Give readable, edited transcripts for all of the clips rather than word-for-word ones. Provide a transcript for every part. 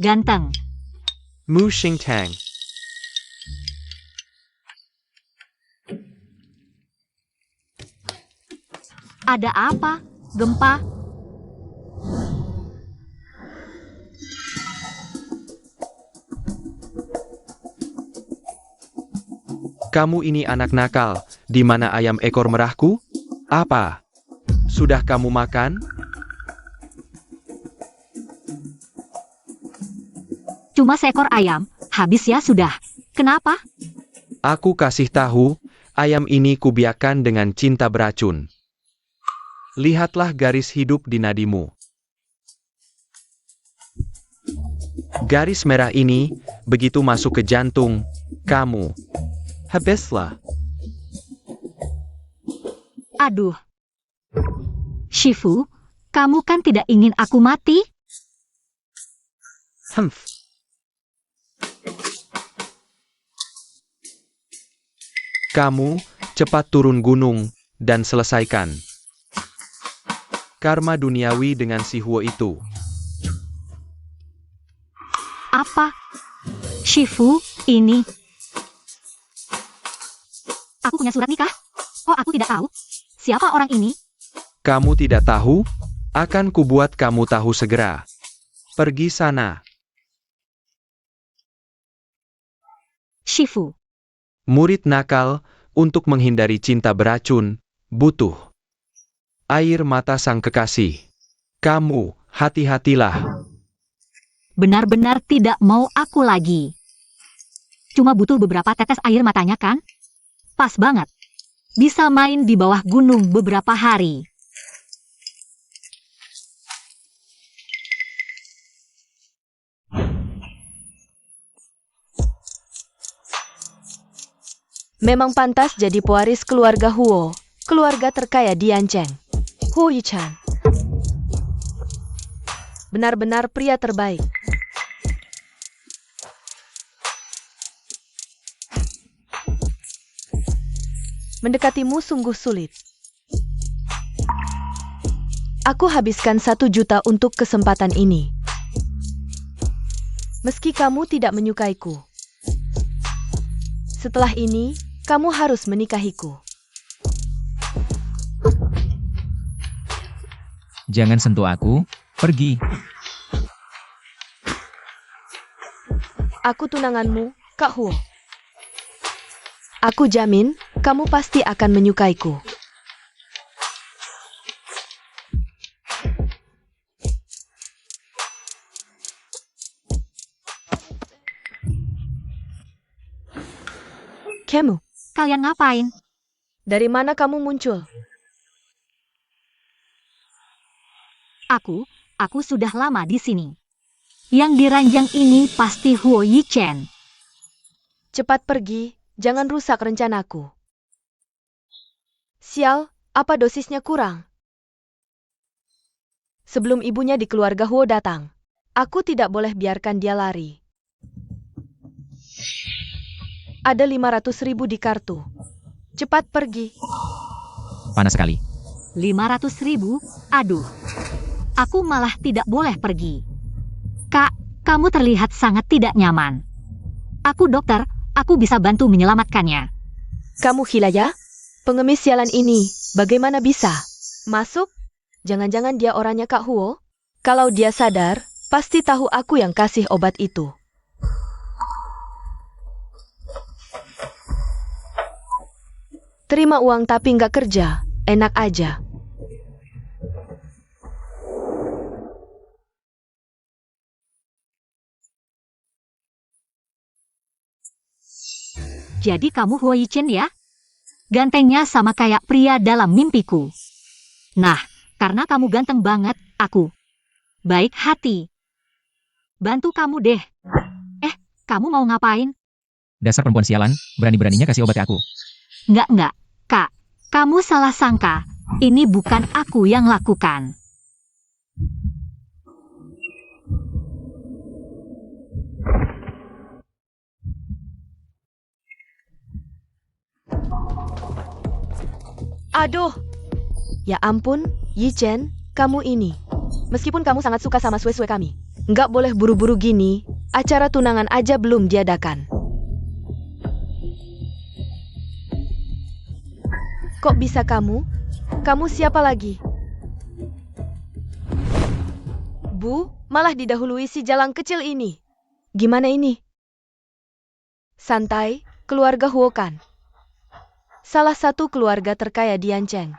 Ganteng. Mu Xingtang. Ada apa? Gempa? Kamu ini anak nakal, di mana ayam ekor merahku? Apa? Sudah kamu makan? Cuma seekor ayam, habis ya sudah. Kenapa? Aku kasih tahu, ayam ini kubiarkan dengan cinta beracun. Lihatlah garis hidup di nadimu. Garis merah ini, begitu masuk ke jantung, kamu. Habislah. Aduh. Shifu, kamu kan tidak ingin aku mati? Humph. Kamu, cepat turun gunung, dan selesaikan karma duniawi dengan si Huo itu. Apa? Shifu, ini... Aku punya surat nikah. Oh, aku tidak tahu. Siapa orang ini? Kamu tidak tahu? Akan kubuat kamu tahu segera. Pergi sana. Shifu. Murid nakal, untuk menghindari cinta beracun, butuh air mata sang kekasih. Kamu, hati-hatilah. Benar-benar tidak mau aku lagi. Cuma butuh beberapa tetes air matanya kan? Pas banget. Bisa main di bawah gunung beberapa hari. Memang pantas jadi pewaris keluarga Huo, keluarga terkaya di Yancheng. Huo Yichan. Benar-benar pria terbaik. Mendekatimu sungguh sulit. Aku habiskan 1 juta untuk kesempatan ini. Meski kamu tidak menyukaiku. Setelah ini, kamu harus menikahiku. Jangan sentuh aku, pergi. Aku tunanganmu, Kak Huo. Aku jamin, kamu pasti akan menyukaiku. Kamu, Kalian ngapain? dari mana kamu muncul? Aku sudah lama di sini. Yang di ranjang ini pasti Huo Yichen. Cepat pergi, jangan rusak rencanaku. Sial, apa dosisnya kurang? Sebelum ibunya di keluarga Huo datang, aku tidak boleh biarkan dia lari. Ada 500.000 di kartu. Cepat pergi. Panas sekali. 500.000? Aduh. Aku malah tidak boleh pergi. Kak, kamu terlihat sangat tidak nyaman. Aku dokter, aku bisa bantu menyelamatkannya. Kamu Hilaya? Pengemis sialan ini, bagaimana bisa? Masuk? Jangan-jangan dia orangnya Kak Huo? Kalau dia sadar, pasti tahu aku yang kasih obat itu. Terima uang tapi nggak kerja, enak aja. Jadi kamu Huo Yichen ya? Gantengnya sama kayak pria dalam mimpiku. Nah, karena kamu ganteng banget, aku baik hati. Bantu kamu deh. Kamu mau ngapain? Dasar perempuan sialan, berani-beraninya kasih obat ke aku. Enggak, Kak. Kamu salah sangka. Ini bukan aku yang lakukan. Aduh! Ya ampun, Yichen, kamu ini. Meskipun kamu sangat suka sama sue-sue kami, Nggak boleh buru-buru gini, acara tunangan aja belum diadakan. Kok bisa kamu? Kamu siapa lagi? Bu, malah didahului si jalang kecil ini. Gimana ini? Santai, keluarga Huo kan? Salah satu keluarga terkaya di Yancheng.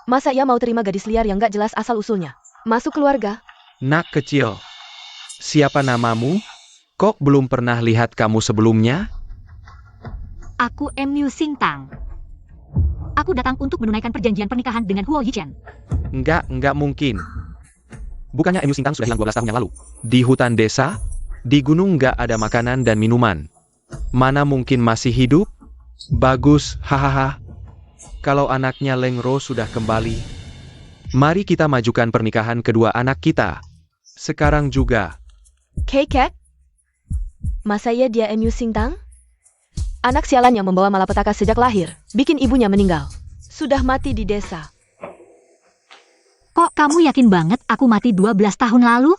Masa ia mau terima gadis liar yang gak jelas asal-usulnya? Masuk keluarga? Nak kecil. Siapa namamu? Kok belum pernah lihat kamu sebelumnya? Aku MU Singtang. Aku datang untuk menunaikan perjanjian pernikahan dengan Huo Yichen. Enggak mungkin. Bukannya MU Sintang sudah hilang 12 tahun yang lalu? Di hutan desa? Di gunung nggak ada makanan dan minuman. Mana mungkin masih hidup? Bagus, hahaha. Kalau anaknya Leng Ro sudah kembali, mari kita majukan pernikahan kedua anak kita. Sekarang juga. Keket? Masa iya dia MU Singtang? Anak sialan yang membawa malapetaka sejak lahir, bikin ibunya meninggal. Sudah mati di desa. Kok kamu yakin banget aku mati 12 tahun lalu?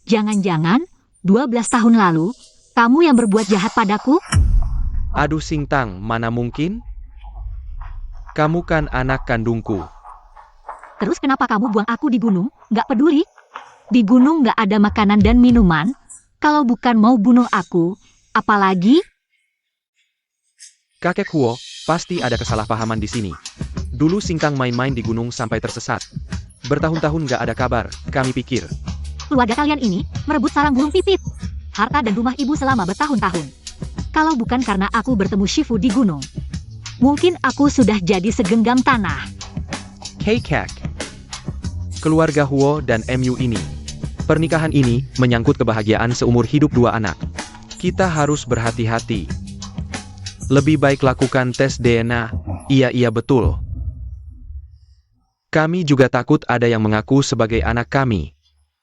Jangan-jangan 12 tahun lalu, kamu yang berbuat jahat padaku? Aduh Singtang, mana mungkin? Kamu kan anak kandungku. Terus kenapa kamu buang aku di gunung? Nggak peduli. Di gunung nggak ada makanan dan minuman. Kalau bukan mau bunuh aku, apalagi? Kakek Huo, pasti ada kesalahpahaman di sini. Dulu Singtang main-main di gunung sampai tersesat. Bertahun-tahun nggak ada kabar, kami pikir. Keluarga kalian ini merebut sarang burung pipit, harta dan rumah ibu selama bertahun-tahun. Kalau bukan karena aku bertemu Shifu di gunung, mungkin aku sudah jadi segenggam tanah. Kek. Keluarga Huo dan MU ini. Pernikahan ini menyangkut kebahagiaan seumur hidup dua anak. Kita harus berhati-hati. Lebih baik lakukan tes DNA. Iya betul. Kami juga takut ada yang mengaku sebagai anak kami.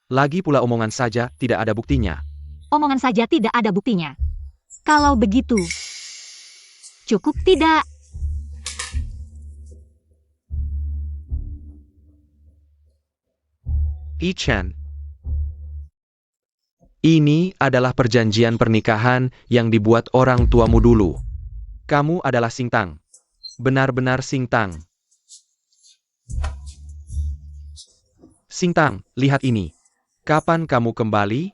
Lagi pula omongan saja, tidak ada buktinya. Omongan saja tidak ada buktinya. Kalau begitu, cukup tidak? Yichen. Ini adalah perjanjian pernikahan yang dibuat orang tuamu dulu. Kamu adalah Singtang. Benar-benar Singtang. Singtang, lihat ini. Kapan kamu kembali?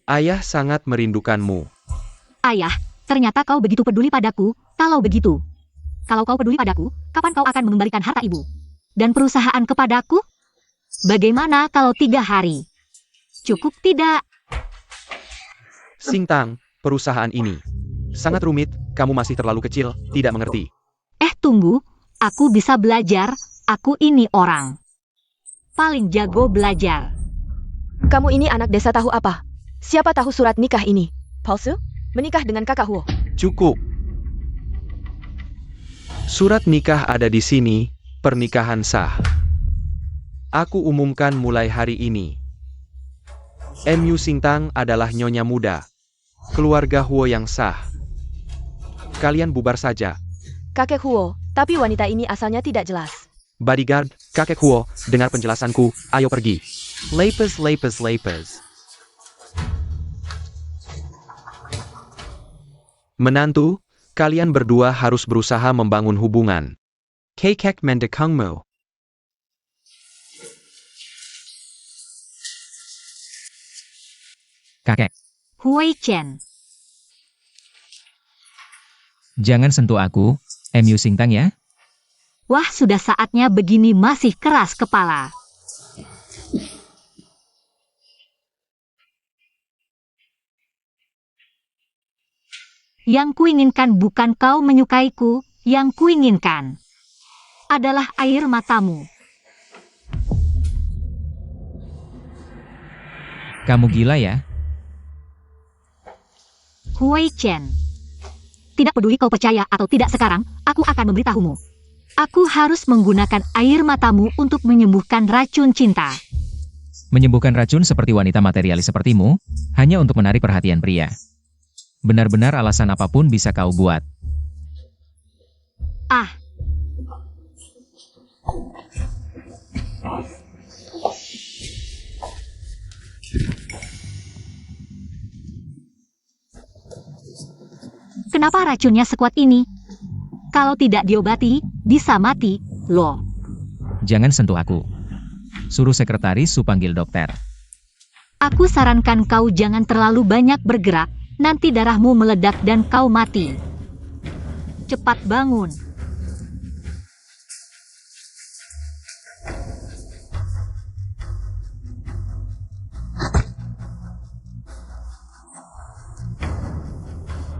Ayah sangat merindukanmu. Ayah, ternyata kau begitu peduli padaku. Kalau kau peduli padaku, kapan kau akan mengembalikan harta ibu? Dan perusahaan kepadaku? Bagaimana kalau 3 hari? Cukup tidak? Singtang, perusahaan ini sangat rumit, kamu masih terlalu kecil, tidak mengerti. Tunggu, aku bisa belajar, aku ini orang paling jago belajar. Kamu ini anak desa tahu apa? Siapa tahu surat nikah ini? Palsu? Menikah dengan kakak Huo. Cukup. Surat nikah ada di sini, pernikahan sah. Aku umumkan mulai hari ini. MU Singtang adalah nyonya muda. Keluarga Huo yang sah. Kalian bubar saja. Kakek Huo, tapi wanita ini asalnya tidak jelas. Bodyguard, kakek Huo, dengar penjelasanku, ayo pergi. Lepes. Menantu, kalian berdua harus berusaha membangun hubungan. Kek mendekangmu. Kakek, Hui Chen, jangan sentuh aku, MU Singtang ya. wah sudah saatnya begini masih keras kepala. Yang kuinginkan bukan kau menyukaiku, yang kuinginkan adalah air matamu. Kamu gila ya? Hui Chen. Tidak peduli kau percaya atau tidak sekarang, aku akan memberitahumu. Aku harus menggunakan air matamu untuk menyembuhkan racun cinta. Menyembuhkan racun seperti wanita materialis sepertimu, hanya untuk menarik perhatian pria. Benar-benar alasan apapun bisa kau buat. Kenapa racunnya sekuat ini? Kalau tidak diobati, bisa mati, loh. Jangan sentuh aku. Suruh sekretaris Su panggil dokter. Aku sarankan kau jangan terlalu banyak bergerak, nanti darahmu meledak dan kau mati. Cepat bangun.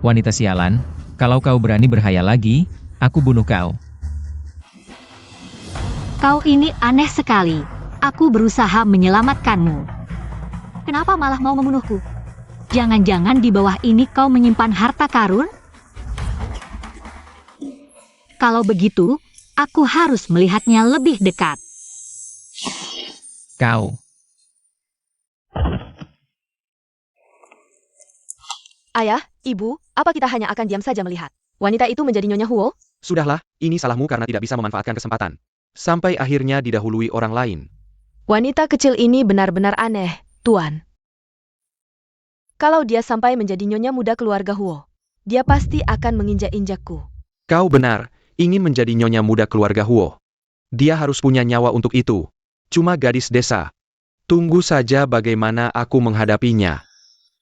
Wanita sialan, kalau kau berani berhayal lagi, aku bunuh kau. Kau ini aneh sekali. Aku berusaha menyelamatkanmu. Kenapa malah mau membunuhku? Jangan-jangan di bawah ini kau menyimpan harta karun? Kalau begitu, aku harus melihatnya lebih dekat. Kau. Ayah, ibu, apa kita hanya akan diam saja melihat? Wanita itu menjadi Nyonya Huo? Sudahlah, ini salahmu karena tidak bisa memanfaatkan kesempatan. Sampai akhirnya didahului orang lain. Wanita kecil ini benar-benar aneh, Tuan. Kalau dia sampai menjadi Nyonya muda keluarga Huo, dia pasti akan menginjak-injakku. Kau benar, ingin menjadi nyonya muda keluarga Huo. Dia harus punya nyawa untuk itu. Cuma gadis desa. Tunggu saja bagaimana aku menghadapinya.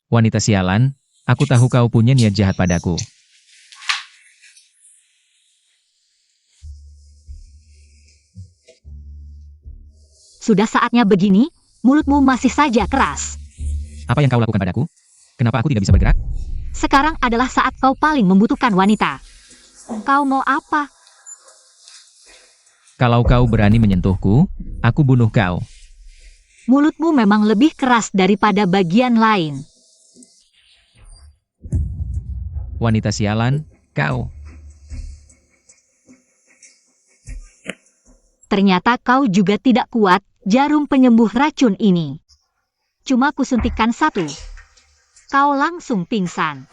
Wanita sialan, aku tahu kau punya niat jahat padaku. Sudah saatnya begini, mulutmu masih saja keras. Apa yang kau lakukan padaku? Kenapa aku tidak bisa bergerak? Sekarang adalah saat kau paling membutuhkan wanita. Kau mau apa? Kalau kau berani menyentuhku, aku bunuh kau. Mulutmu memang lebih keras daripada bagian lain. Wanita sialan, kau. Ternyata kau juga tidak kuat jarum penyembuh racun ini. Cuma kusuntikkan satu. Kau langsung pingsan.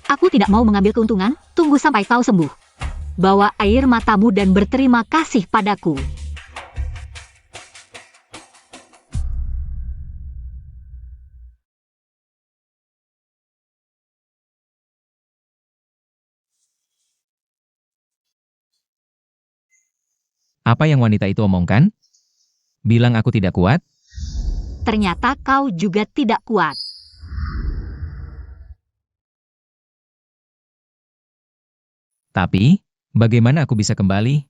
Aku tidak mau mengambil keuntungan, tunggu sampai kau sembuh. Bawa air matamu dan berterima kasih padaku. Apa yang wanita itu omongkan? Bilang aku tidak kuat? Ternyata kau juga tidak kuat. Tapi, bagaimana aku bisa kembali?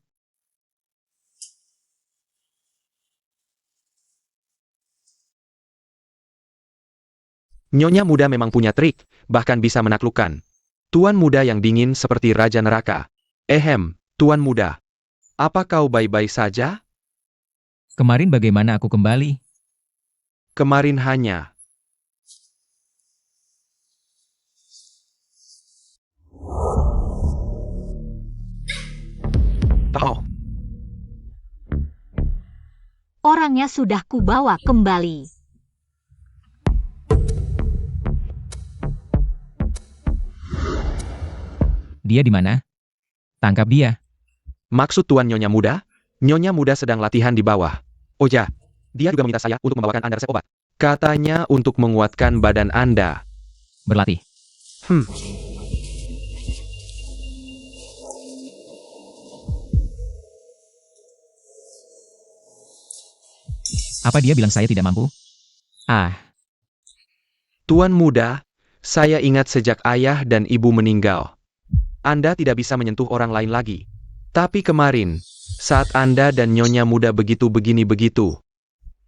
Nyonya muda memang punya trik, bahkan bisa menaklukkan. Tuan muda yang dingin seperti Raja Neraka. Tuan muda. Apa kau baik-baik saja? Kemarin bagaimana aku kembali? Kemarin hanya. Oh, Orangnya sudah kubawa kembali. Dia di mana? Tangkap dia. maksud Tuan Nyonya muda? Nyonya muda sedang latihan di bawah. Oh ya, dia juga meminta saya untuk membawakan Anda resep obat. Katanya untuk menguatkan badan Anda. Berlatih. Apa dia bilang saya tidak mampu? Tuan muda, saya ingat sejak ayah dan ibu meninggal. Anda tidak bisa menyentuh orang lain lagi. Tapi kemarin, saat Anda dan Nyonya muda begitu-begitu,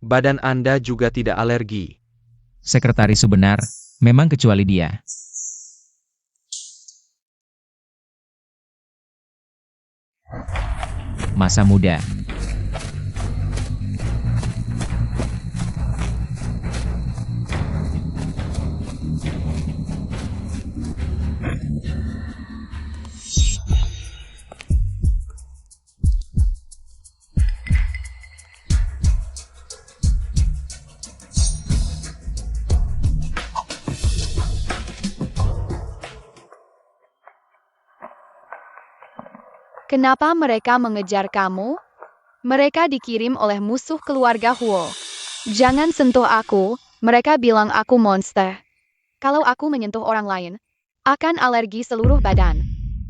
badan Anda juga tidak alergi. Sekretaris Su benar, memang kecuali dia. Masa muda. Kenapa mereka mengejar kamu? Mereka dikirim oleh musuh keluarga Huo. Jangan sentuh aku, mereka bilang aku monster. Kalau aku menyentuh orang lain, akan alergi seluruh badan.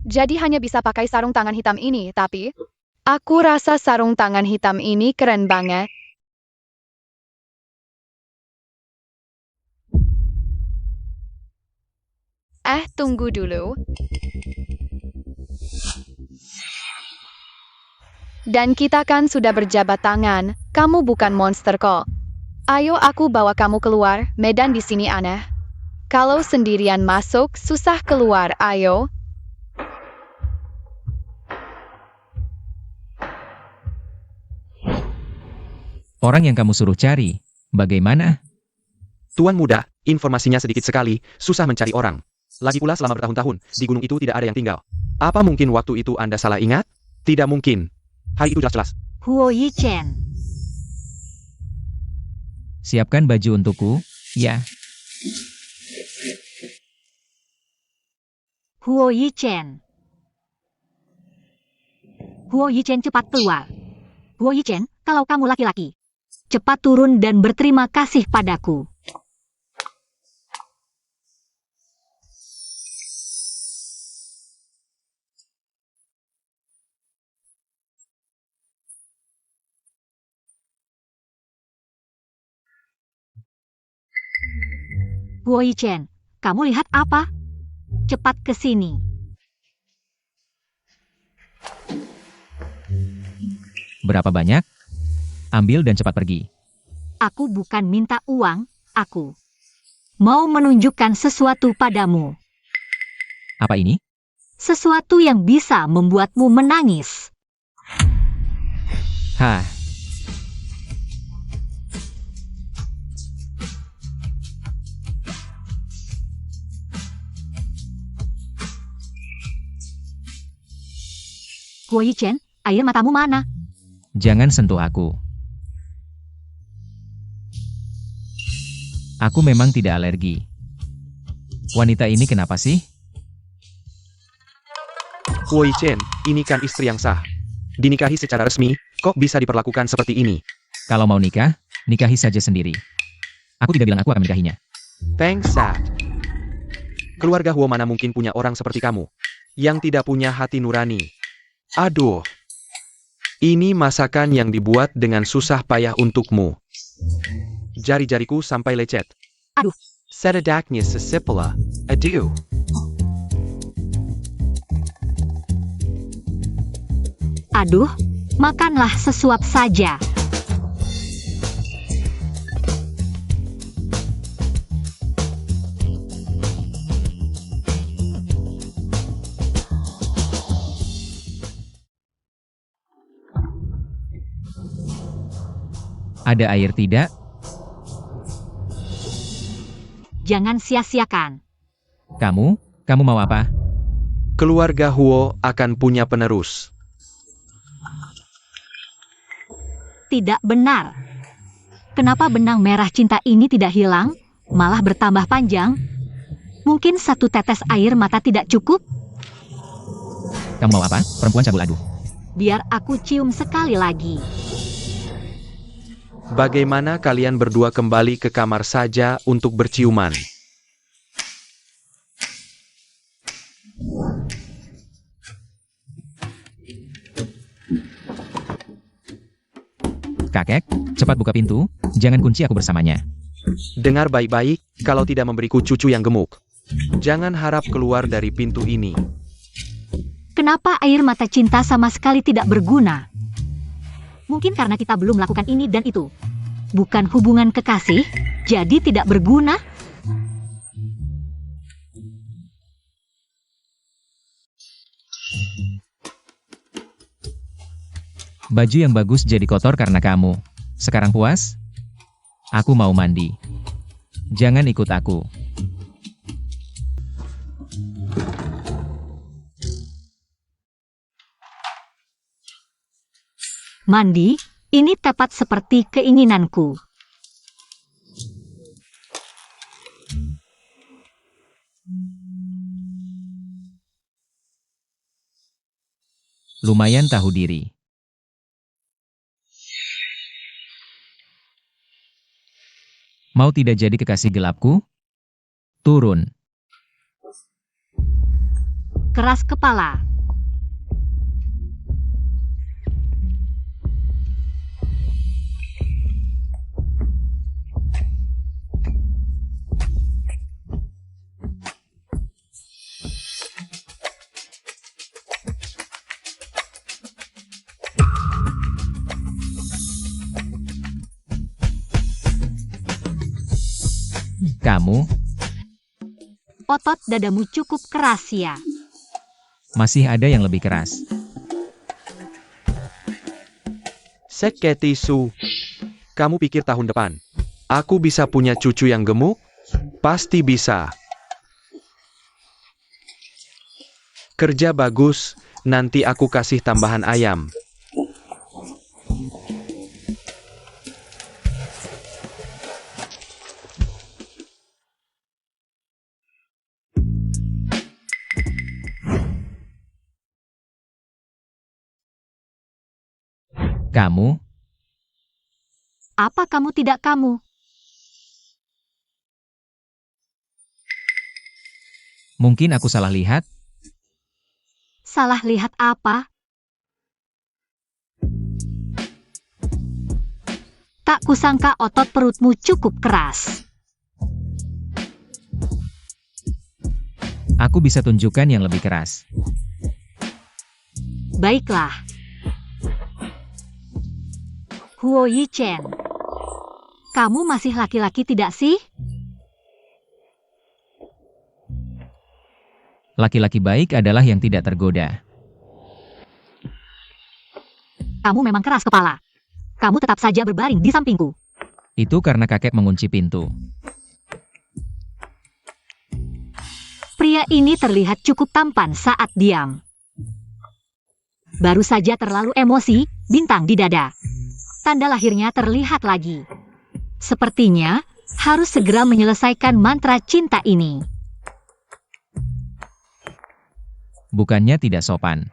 Jadi hanya bisa pakai sarung tangan hitam ini, tapi aku rasa sarung tangan hitam ini keren banget. Tunggu dulu. Dan kita kan sudah berjabat tangan, kamu bukan monster kok. Ayo aku bawa kamu keluar, medan di sini aneh. Kalau sendirian masuk, susah keluar, ayo. Orang yang kamu suruh cari, bagaimana? Tuan muda, informasinya sedikit sekali, susah mencari orang. Lagi pula selama bertahun-tahun, di gunung itu tidak ada yang tinggal. Apa mungkin waktu itu Anda salah ingat? Tidak mungkin. Hari itu jelas-jelas. Huo Yichen. Siapkan baju untukku, ya. Huo Yichen. Huo Yichen cepat keluar. Huo Yichen, kalau kamu laki-laki, cepat turun dan berterima kasih padaku. Huo Yichen, kamu lihat apa? Cepat ke sini. Berapa banyak? Ambil dan cepat pergi. Aku bukan minta uang, aku mau menunjukkan sesuatu padamu. Apa ini? Sesuatu yang bisa membuatmu menangis. Hah, Huo Yichen, air matamu mana? jangan sentuh aku. Aku memang tidak alergi. Wanita ini kenapa sih? Huo Yichen, ini kan istri yang sah. Dinikahi secara resmi, kok bisa diperlakukan seperti ini? Kalau mau nikah, nikahi saja sendiri. Aku tidak bilang aku akan menikahinya. Thanks, Sat. Keluarga Huo mana mungkin punya orang seperti kamu, yang tidak punya hati nurani. Aduh. Ini masakan yang dibuat dengan susah payah untukmu. Jari-jariku sampai lecet. Aduh. Sededaknya sesipela. Aduh. Aduh, makanlah sesuap saja. Ada air tidak? Jangan sia-siakan. Kamu mau apa? Keluarga Huo akan punya penerus. Tidak benar. Kenapa benang merah cinta ini tidak hilang, malah bertambah panjang? Mungkin satu tetes air mata tidak cukup? Kamu mau apa? Perempuan cabul adu. Biar aku cium sekali lagi. Bagaimana kalian berdua kembali ke kamar saja untuk berciuman? Kakek, cepat buka pintu, jangan kunci aku bersamanya. Dengar baik-baik, kalau tidak memberiku cucu yang gemuk. Jangan harap keluar dari pintu ini. Kenapa air mata cinta sama sekali tidak berguna? Mungkin karena kita belum melakukan ini dan itu. Bukan hubungan kekasih, jadi tidak berguna. Baju yang bagus jadi kotor karena kamu. Sekarang puas? Aku mau mandi. Jangan ikut aku. Mandi, ini tepat seperti keinginanku. Lumayan tahu diri. Mau tidak jadi kekasih gelapku? Turun. Keras kepala. Kamu Otot dadamu cukup keras ya. masih ada yang lebih keras. Seketisu. Kamu pikir tahun depan aku bisa punya cucu yang gemuk? Pasti bisa. Kerja bagus, nanti aku kasih tambahan ayam. Kamu Apa kamu tidak kamu? mungkin aku salah lihat. Salah lihat apa? Tak kusangka otot perutmu cukup keras. Aku bisa tunjukkan yang lebih keras. Baiklah. Huo Yichen. Kamu masih laki-laki tidak sih? Laki-laki baik adalah yang tidak tergoda. Kamu memang keras kepala. Kamu tetap saja berbaring di sampingku. Itu karena kakek mengunci pintu. Pria ini terlihat cukup tampan saat diam. Baru saja terlalu emosi, bintang di dada. Tanda lahirnya terlihat lagi. Sepertinya harus segera menyelesaikan mantra cinta ini. Bukannya tidak sopan.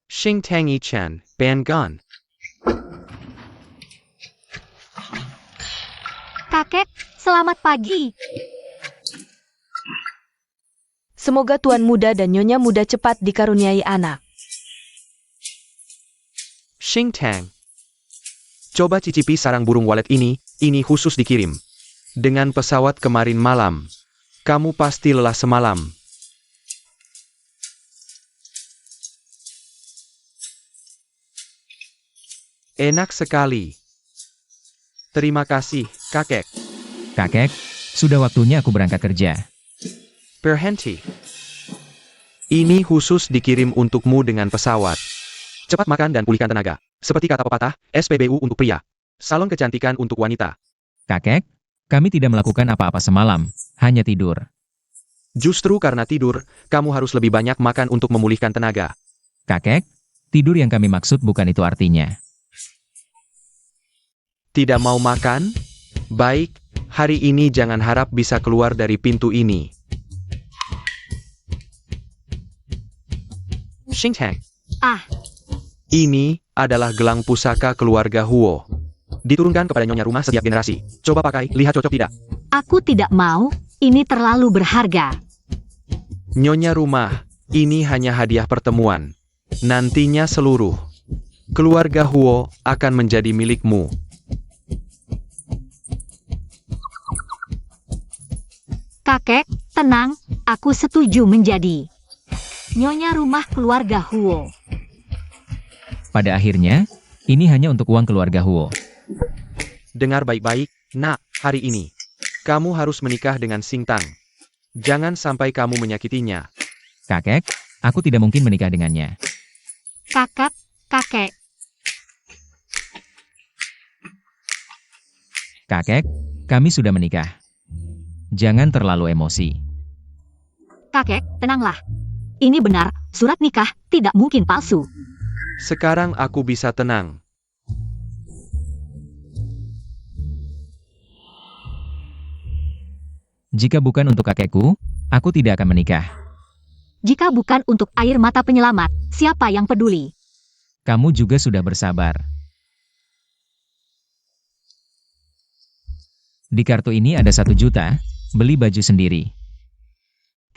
Xing Tangi Chen, Ban Gun. Kakek, selamat pagi. Semoga tuan muda dan nyonya muda cepat dikaruniai anak. Xing Tang. Coba cicipi sarang burung walet ini khusus dikirim. Dengan pesawat kemarin malam. Kamu pasti lelah semalam. Enak sekali. Terima kasih, kakek. Kakek, sudah waktunya aku berangkat kerja. Berhenti. Ini khusus dikirim untukmu dengan pesawat. Cepat makan dan pulihkan tenaga. Seperti kata pepatah, SPBU untuk pria. Salon kecantikan untuk wanita. Kakek, kami tidak melakukan apa-apa semalam, hanya tidur. Justru karena tidur, kamu harus lebih banyak makan untuk memulihkan tenaga. Kakek, tidur yang kami maksud bukan itu artinya. Tidak mau makan? Baik, hari ini jangan harap bisa keluar dari pintu ini. Xing Tang. Ah, Ini adalah gelang pusaka keluarga Huo. Diturunkan kepada nyonya rumah setiap generasi. Coba pakai, lihat cocok tidak. aku tidak mau. Ini terlalu berharga. Nyonya rumah, ini hanya hadiah pertemuan. Nantinya seluruh keluarga Huo akan menjadi milikmu. Kakek, tenang. Aku setuju menjadi nyonya rumah keluarga Huo. Pada akhirnya, ini hanya untuk uang keluarga Huo. Dengar baik-baik, nak, hari ini. Kamu harus menikah dengan Xing Tang. Jangan sampai kamu menyakitinya. Kakek, aku tidak mungkin menikah dengannya. Kakak, kakek. Kakek, kami sudah menikah. Jangan terlalu emosi. Kakek, tenanglah. Ini benar, surat nikah tidak mungkin palsu. Sekarang aku bisa tenang. Jika bukan untuk kakekku, aku tidak akan menikah. Jika bukan untuk air mata penyelamat, siapa yang peduli? Kamu juga sudah bersabar. Di kartu ini ada 1 juta, beli baju sendiri.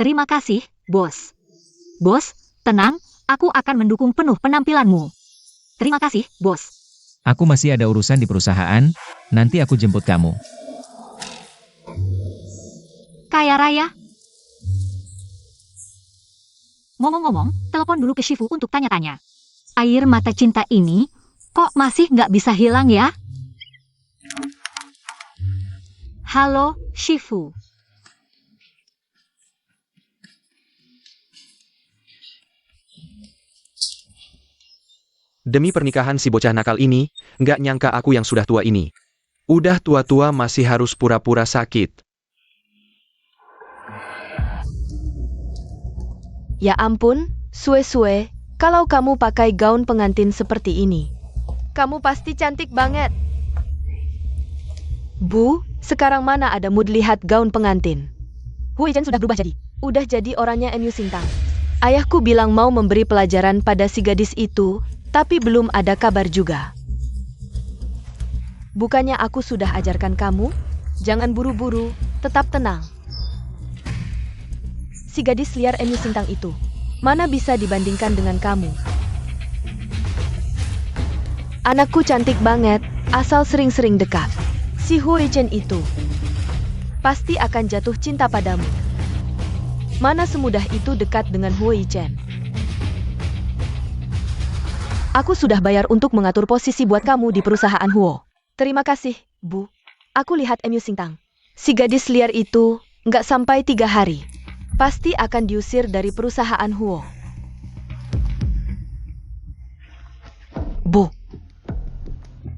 Terima kasih, bos. Bos, tenang, aku akan mendukung penuh penampilanmu. Terima kasih, bos. Aku masih ada urusan di perusahaan, nanti aku jemput kamu. Kaya raya. Ngomong-ngomong, telepon dulu ke Shifu untuk tanya-tanya. Air mata cinta ini, kok masih nggak bisa hilang ya? Halo, Shifu. Demi pernikahan si bocah nakal ini, nggak nyangka aku yang sudah tua ini. Udah tua-tua masih harus pura-pura sakit. Ya ampun, Sue-Sue, kalau kamu pakai gaun pengantin seperti ini. Kamu pasti cantik banget. Bu, sekarang mana ada mood lihat gaun pengantin? Huijan sudah berubah jadi. Udah jadi orangnya MU Sintang. Ayahku bilang mau memberi pelajaran pada si gadis itu, tapi belum ada kabar juga. Bukannya aku sudah ajarkan kamu? Jangan buru-buru, tetap tenang. Si gadis liar MU Sintang itu, mana bisa dibandingkan dengan kamu? Anakku cantik banget, asal sering-sering dekat. Si Huichen itu pasti akan jatuh cinta padamu. Mana semudah itu dekat dengan Huichen. Aku sudah bayar untuk mengatur posisi buat kamu di perusahaan Huo. Terima kasih, Bu. Aku lihat MU Sintang. Si gadis liar itu nggak sampai 3 hari. Pasti akan diusir dari perusahaan Huo. Bu,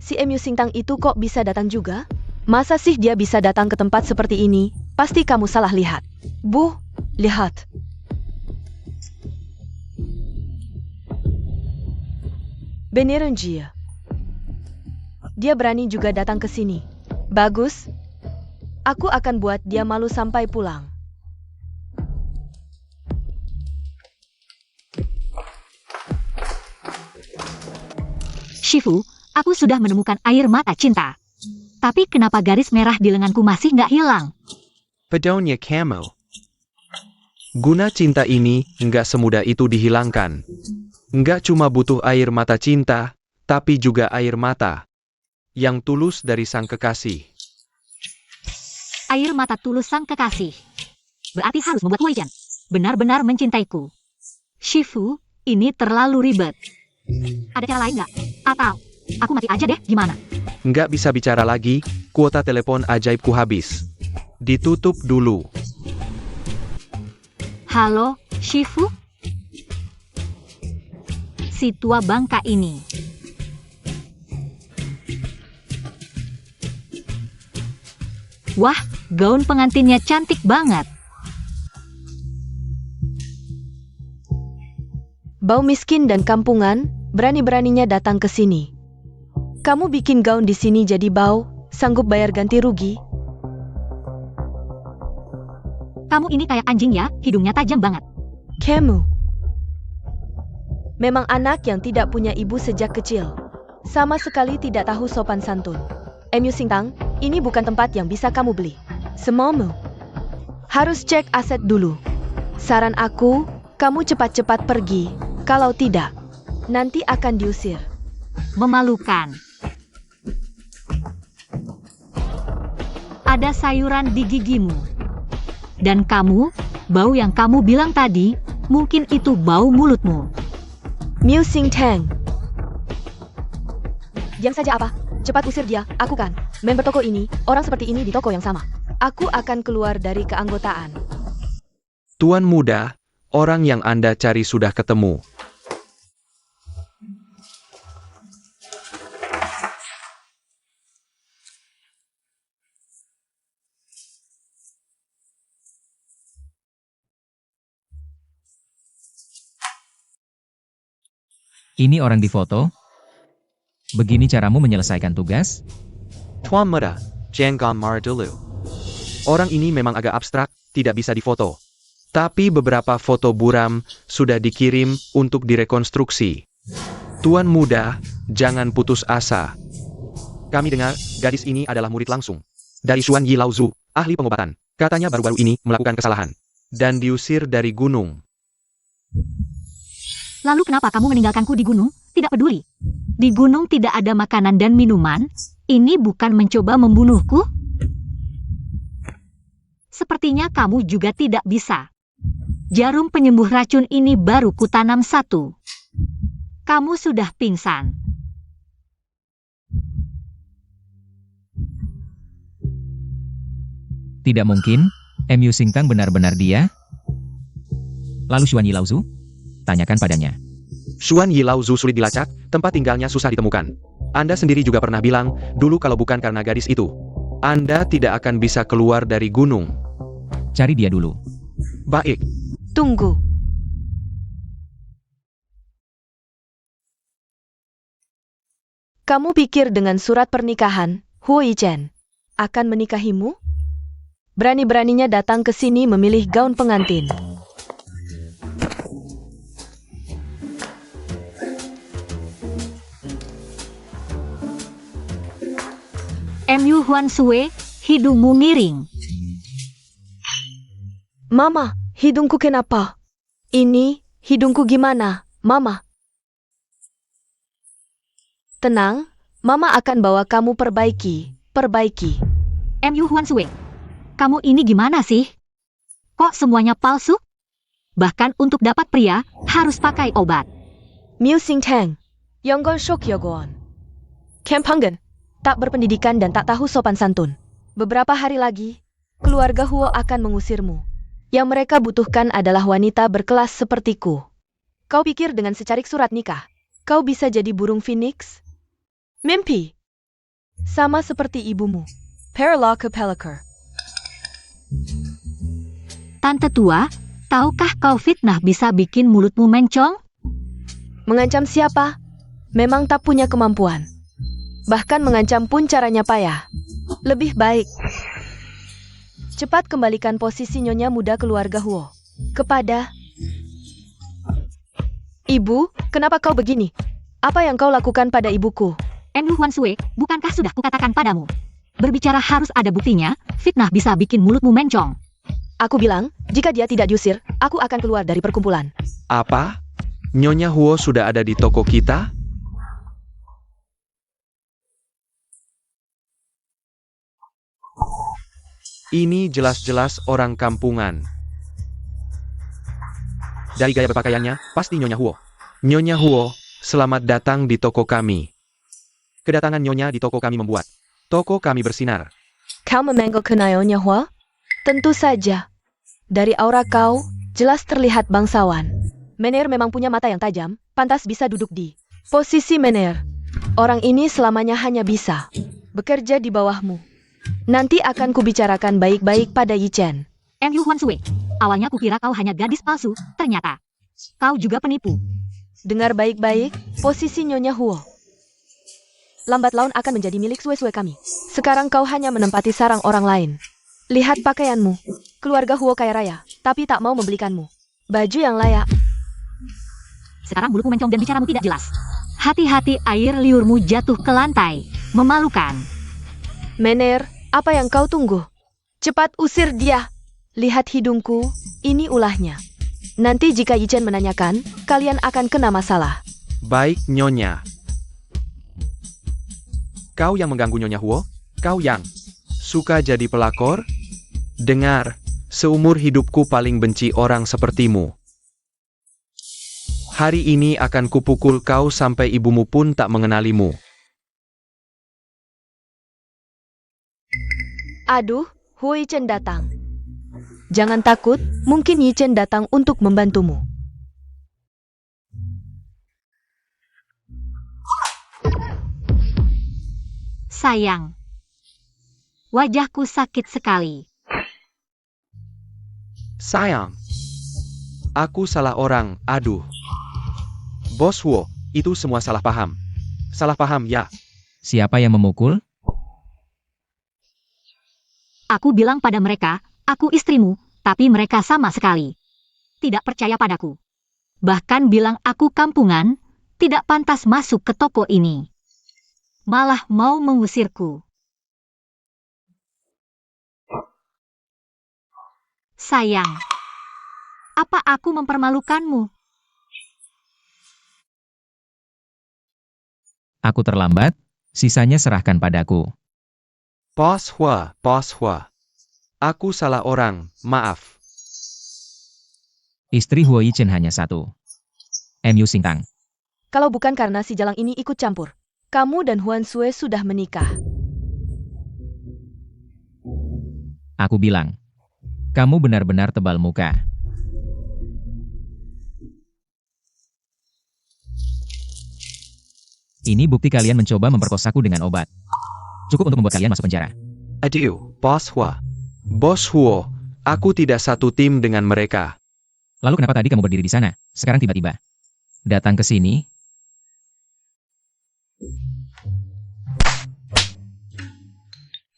si MU Sintang itu kok bisa datang juga? Masa sih dia bisa datang ke tempat seperti ini? Pasti kamu salah lihat. Bu, lihat. Beneran dia. Dia berani juga datang ke sini. Bagus. Aku akan buat dia malu sampai pulang. Shifu, aku sudah menemukan air mata cinta. Tapi kenapa garis merah di lenganku masih nggak hilang? Pedonya Camo. Guna cinta ini nggak semudah itu dihilangkan. Nggak cuma butuh air mata cinta, tapi juga air mata yang tulus dari sang kekasih. Air mata tulus sang kekasih. Berarti harus membuat Huichen benar-benar mencintaiku. Shifu, ini terlalu ribet. Ada cara lain nggak? Atau, aku mati aja deh, gimana? Nggak bisa bicara lagi, kuota telepon ajaibku habis. Ditutup dulu. Halo, Shifu? Si tua bangka ini. Wah, gaun pengantinnya cantik banget. Bau miskin dan kampungan, berani-beraninya datang ke sini. Kamu bikin gaun di sini jadi bau, sanggup bayar ganti rugi? Kamu ini kayak anjing ya, hidungnya tajam banget. Kamu memang anak yang tidak punya ibu sejak kecil. Sama sekali tidak tahu sopan santun. MU Sintang, ini bukan tempat yang bisa kamu beli. Semuamu harus cek aset dulu. Saran aku, kamu cepat-cepat pergi. Kalau tidak, nanti akan diusir. Memalukan. Ada sayuran di gigimu. Dan kamu, bau yang kamu bilang tadi, mungkin itu bau mulutmu. Miu Sing Tang. Diam saja apa? Cepat usir dia, aku kan member toko ini, orang seperti ini di toko yang sama. Aku akan keluar dari keanggotaan. Tuan muda, orang yang Anda cari sudah ketemu. Ini orang di foto. Begini caramu menyelesaikan tugas? Tuan muda, jangan marah dulu. Orang ini memang agak abstrak, tidak bisa difoto. Tapi beberapa foto buram sudah dikirim untuk direkonstruksi. Tuan muda, jangan putus asa. Kami dengar, gadis ini adalah murid langsung dari Xuan Yi Laozu, ahli pengobatan. Katanya baru-baru ini melakukan kesalahan dan diusir dari gunung. Lalu kenapa kamu meninggalkanku di gunung? Tidak peduli. Di gunung tidak ada makanan dan minuman. Ini bukan mencoba membunuhku? Sepertinya kamu juga tidak bisa. Jarum penyembuh racun ini baru kutanam 1. Kamu sudah pingsan. Tidak mungkin, MU Singtang benar-benar dia? Lalu Xuan Yi Laozu? Tanyakan padanya. Xuan Yi Laozu sulit dilacak, tempat tinggalnya susah ditemukan. Anda sendiri juga pernah bilang, dulu kalau bukan karena gadis itu, Anda tidak akan bisa keluar dari gunung. Cari dia dulu. Baik. Tunggu. Kamu pikir dengan surat pernikahan, Huo Yichen akan menikahimu? Berani-beraninya datang ke sini memilih gaun pengantin. MU Huan Sue, hidungmu miring. Mama, hidungku kenapa? Ini, hidungku gimana, Mama? Tenang, Mama akan bawa kamu perbaiki. MU Huan Sue, kamu ini gimana sih? Kok semuanya palsu? Bahkan untuk dapat pria, harus pakai obat. Miu Singtang, Yonggon Shok Yogon. Kempangan, tak berpendidikan dan tak tahu sopan santun. Beberapa hari lagi, keluarga Huo akan mengusirmu. Yang mereka butuhkan adalah wanita berkelas sepertiku. Kau pikir dengan secarik surat nikah, kau bisa jadi burung phoenix? Mimpi. Sama seperti ibumu, Perla Kepeliker. Tante tua, tahukah kau fitnah bisa bikin mulutmu mencong? Mengancam siapa? Memang tak punya kemampuan. Bahkan mengancam pun caranya payah. Lebih baik cepat kembalikan posisi nyonya muda keluarga Huo kepada ibu. Kenapa kau begini? Apa yang kau lakukan pada ibuku? MU Huan Sue, bukankah sudah kukatakan padamu? Berbicara harus ada buktinya, fitnah bisa bikin mulutmu mencong. Aku bilang, jika dia tidak diusir, aku akan keluar dari perkumpulan. Apa? Nyonya Huo sudah ada di toko kita? Ini jelas-jelas orang kampungan. Dari gaya berpakaiannya, pasti Nyonya Huo. Nyonya Huo, selamat datang di toko kami. Kedatangan Nyonya di toko kami membuat toko kami bersinar. Kau memanggil Nyonya Huo? Tentu saja. Dari aura kau, jelas terlihat bangsawan. Mener memang punya mata yang tajam, pantas bisa duduk di posisi Mener. Orang ini selamanya hanya bisa bekerja di bawahmu. Nanti akan kubicarakan baik-baik pada Yichen. MU Huan Sue, awalnya kukira kau hanya gadis palsu, ternyata kau juga penipu. Dengar baik-baik, posisi Nyonya Huo lambat laun akan menjadi milik Sue-Sue kami. Sekarang kau hanya menempati sarang orang lain. Lihat pakaianmu. Keluarga Huo kaya raya, tapi tak mau membelikanmu baju yang layak. Sekarang mulutmu mencong dan bicaramu tidak jelas. Hati-hati air liurmu jatuh ke lantai. Memalukan. Mener, apa yang kau tunggu? Cepat usir dia. Lihat hidungku, ini ulahnya. Nanti jika Yichen menanyakan, kalian akan kena masalah. Baik, Nyonya. Kau yang mengganggu Nyonya Huo? Kau yang suka jadi pelakor? Dengar, seumur hidupku paling benci orang sepertimu. Hari ini akan kupukul kau sampai ibumu pun tak mengenalimu. Aduh, Huo Yichen datang. Jangan takut, mungkin Yichen datang untuk membantumu. Sayang. Wajahku sakit sekali. Sayang. Aku salah orang, aduh. Bos Huo, itu semua salah paham. Salah paham ya. Siapa yang memukul? Aku bilang pada mereka, aku istrimu, tapi mereka sama sekali tidak percaya padaku. Bahkan bilang aku kampungan, tidak pantas masuk ke toko ini. Malah mau mengusirku. Sayang, apa aku mempermalukanmu? Aku terlambat, sisanya serahkan padaku. Bos Hua. Aku salah orang, maaf. Istri Huo Yichen hanya satu. MU Singtang. Kalau bukan karena si Jalang ini ikut campur, kamu dan Huan Sue sudah menikah. Aku bilang, kamu benar-benar tebal muka. Ini bukti kalian mencoba memperkosaku dengan obat. Cukup untuk membuat kalian masuk penjara. Aduh, Bos Hua. Bos Huo, aku tidak satu tim dengan mereka. Lalu kenapa tadi kamu berdiri di sana, sekarang tiba-tiba datang ke sini?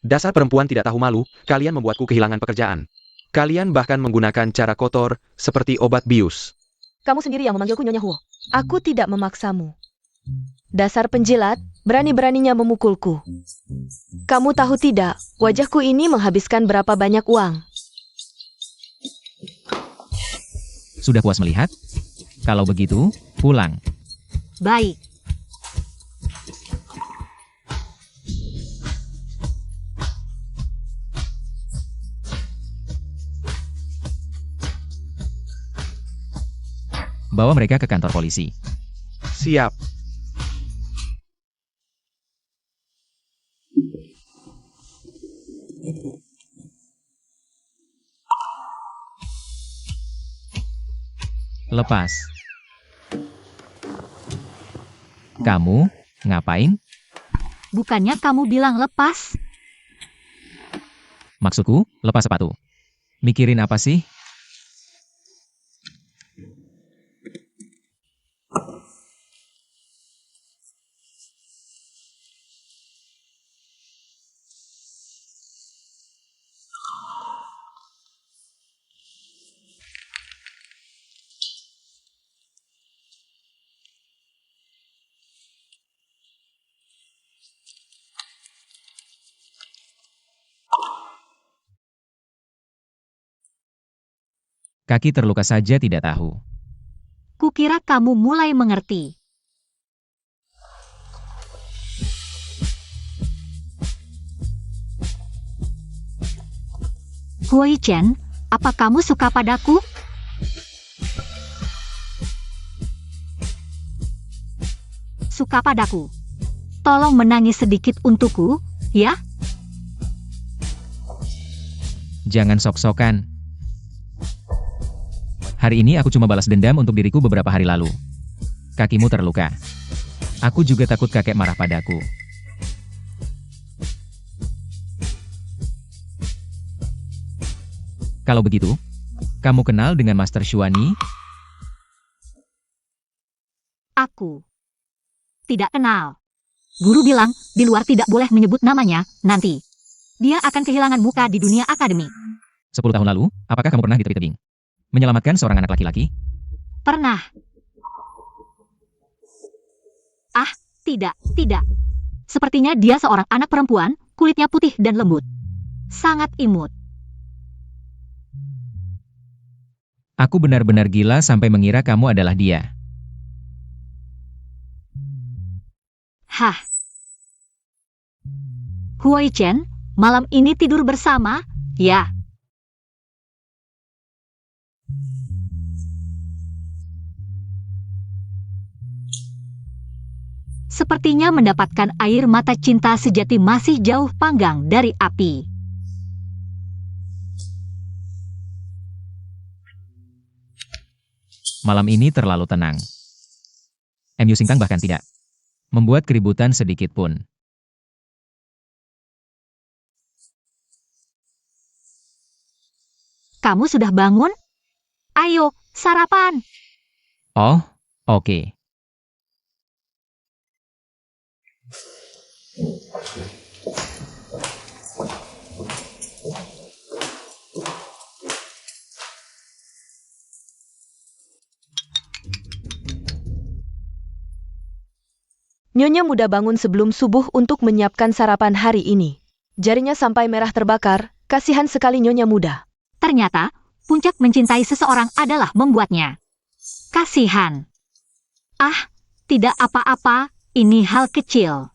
Dasar perempuan tidak tahu malu, kalian membuatku kehilangan pekerjaan. Kalian bahkan menggunakan cara kotor, seperti obat bius. Kamu sendiri yang memanggilku Nyonya Huo. Aku tidak memaksamu. Dasar penjilat, berani-beraninya memukulku. Kamu tahu tidak, wajahku ini menghabiskan berapa banyak uang. Sudah puas melihat? Kalau begitu, pulang. Baik. Bawa mereka ke kantor polisi. Siap. Lepas. Kamu, ngapain? Bukannya kamu bilang lepas? Maksudku, lepas sepatu. Mikirin apa sih? Kaki terluka saja tidak tahu. Kukira kamu mulai mengerti. Huo Yichen, apa kamu suka padaku? Suka padaku. Tolong menangis sedikit untukku, ya? Jangan sok-sokan. Hari ini aku cuma balas dendam untuk diriku beberapa hari lalu. Kakimu terluka. Aku juga takut kakek marah padaku. Kalau begitu, kamu kenal dengan Master Xuani? Aku tidak kenal. Guru bilang, di luar tidak boleh menyebut namanya, nanti. Dia akan kehilangan muka di dunia akademik. 10 tahun lalu, apakah kamu pernah di tepi tebing? Menyelamatkan seorang anak laki-laki? Pernah. Ah, tidak. Sepertinya dia seorang anak perempuan, kulitnya putih dan lembut. Sangat imut. Aku benar-benar gila sampai mengira kamu adalah dia. Hah. Huo Yichen, malam ini tidur bersama, ya? Sepertinya mendapatkan air mata cinta sejati masih jauh panggang dari api. Malam ini terlalu tenang. MU Singtang bahkan tidak membuat keributan sedikit pun. Kamu sudah bangun? Ayo, sarapan. Oh, oke. Nyonya muda bangun sebelum subuh untuk menyiapkan sarapan hari ini. Jarinya sampai merah terbakar, kasihan sekali Nyonya muda. Ternyata, puncak mencintai seseorang adalah membuatnya kasihan. Ah, tidak apa-apa, ini hal kecil.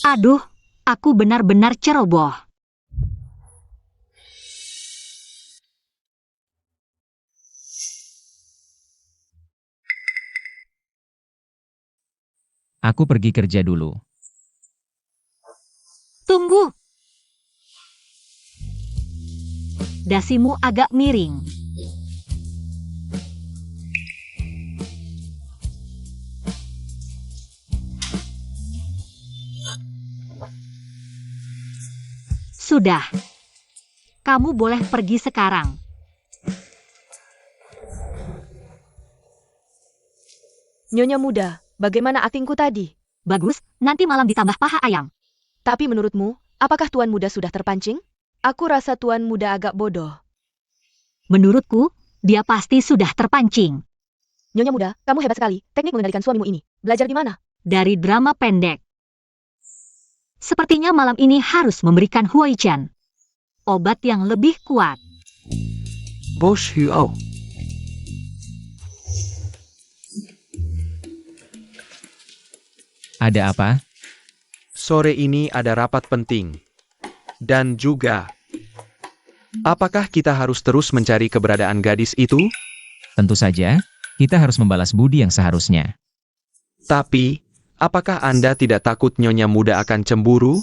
Aduh, aku benar-benar ceroboh. Aku pergi kerja dulu. Tunggu. Dasimu agak miring. Sudah. Kamu boleh pergi sekarang. Nyonya muda, bagaimana aktingku tadi? Bagus, nanti malam ditambah paha ayam. Tapi menurutmu, apakah Tuan Muda sudah terpancing? Aku rasa Tuan Muda agak bodoh. Menurutku, dia pasti sudah terpancing. Nyonya muda, kamu hebat sekali. Teknik mengendalikan suamimu ini. Belajar di mana? Dari drama pendek. Sepertinya malam ini harus memberikan Huai-chan obat yang lebih kuat. Bos Huo. Ada apa? Sore ini ada rapat penting. Dan juga, apakah kita harus terus mencari keberadaan gadis itu? Tentu saja, kita harus membalas budi yang seharusnya. Tapi, apakah Anda tidak takut Nyonya muda akan cemburu?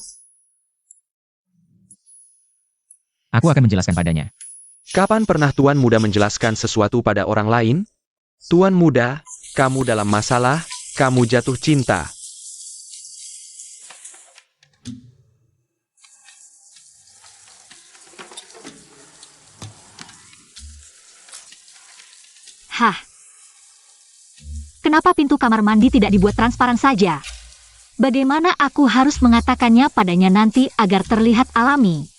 Aku akan menjelaskan padanya. Kapan pernah Tuan Muda menjelaskan sesuatu pada orang lain? Tuan Muda, kamu dalam masalah, kamu jatuh cinta. Hah? Kenapa pintu kamar mandi tidak dibuat transparan saja? Bagaimana aku harus mengatakannya padanya nanti agar terlihat alami?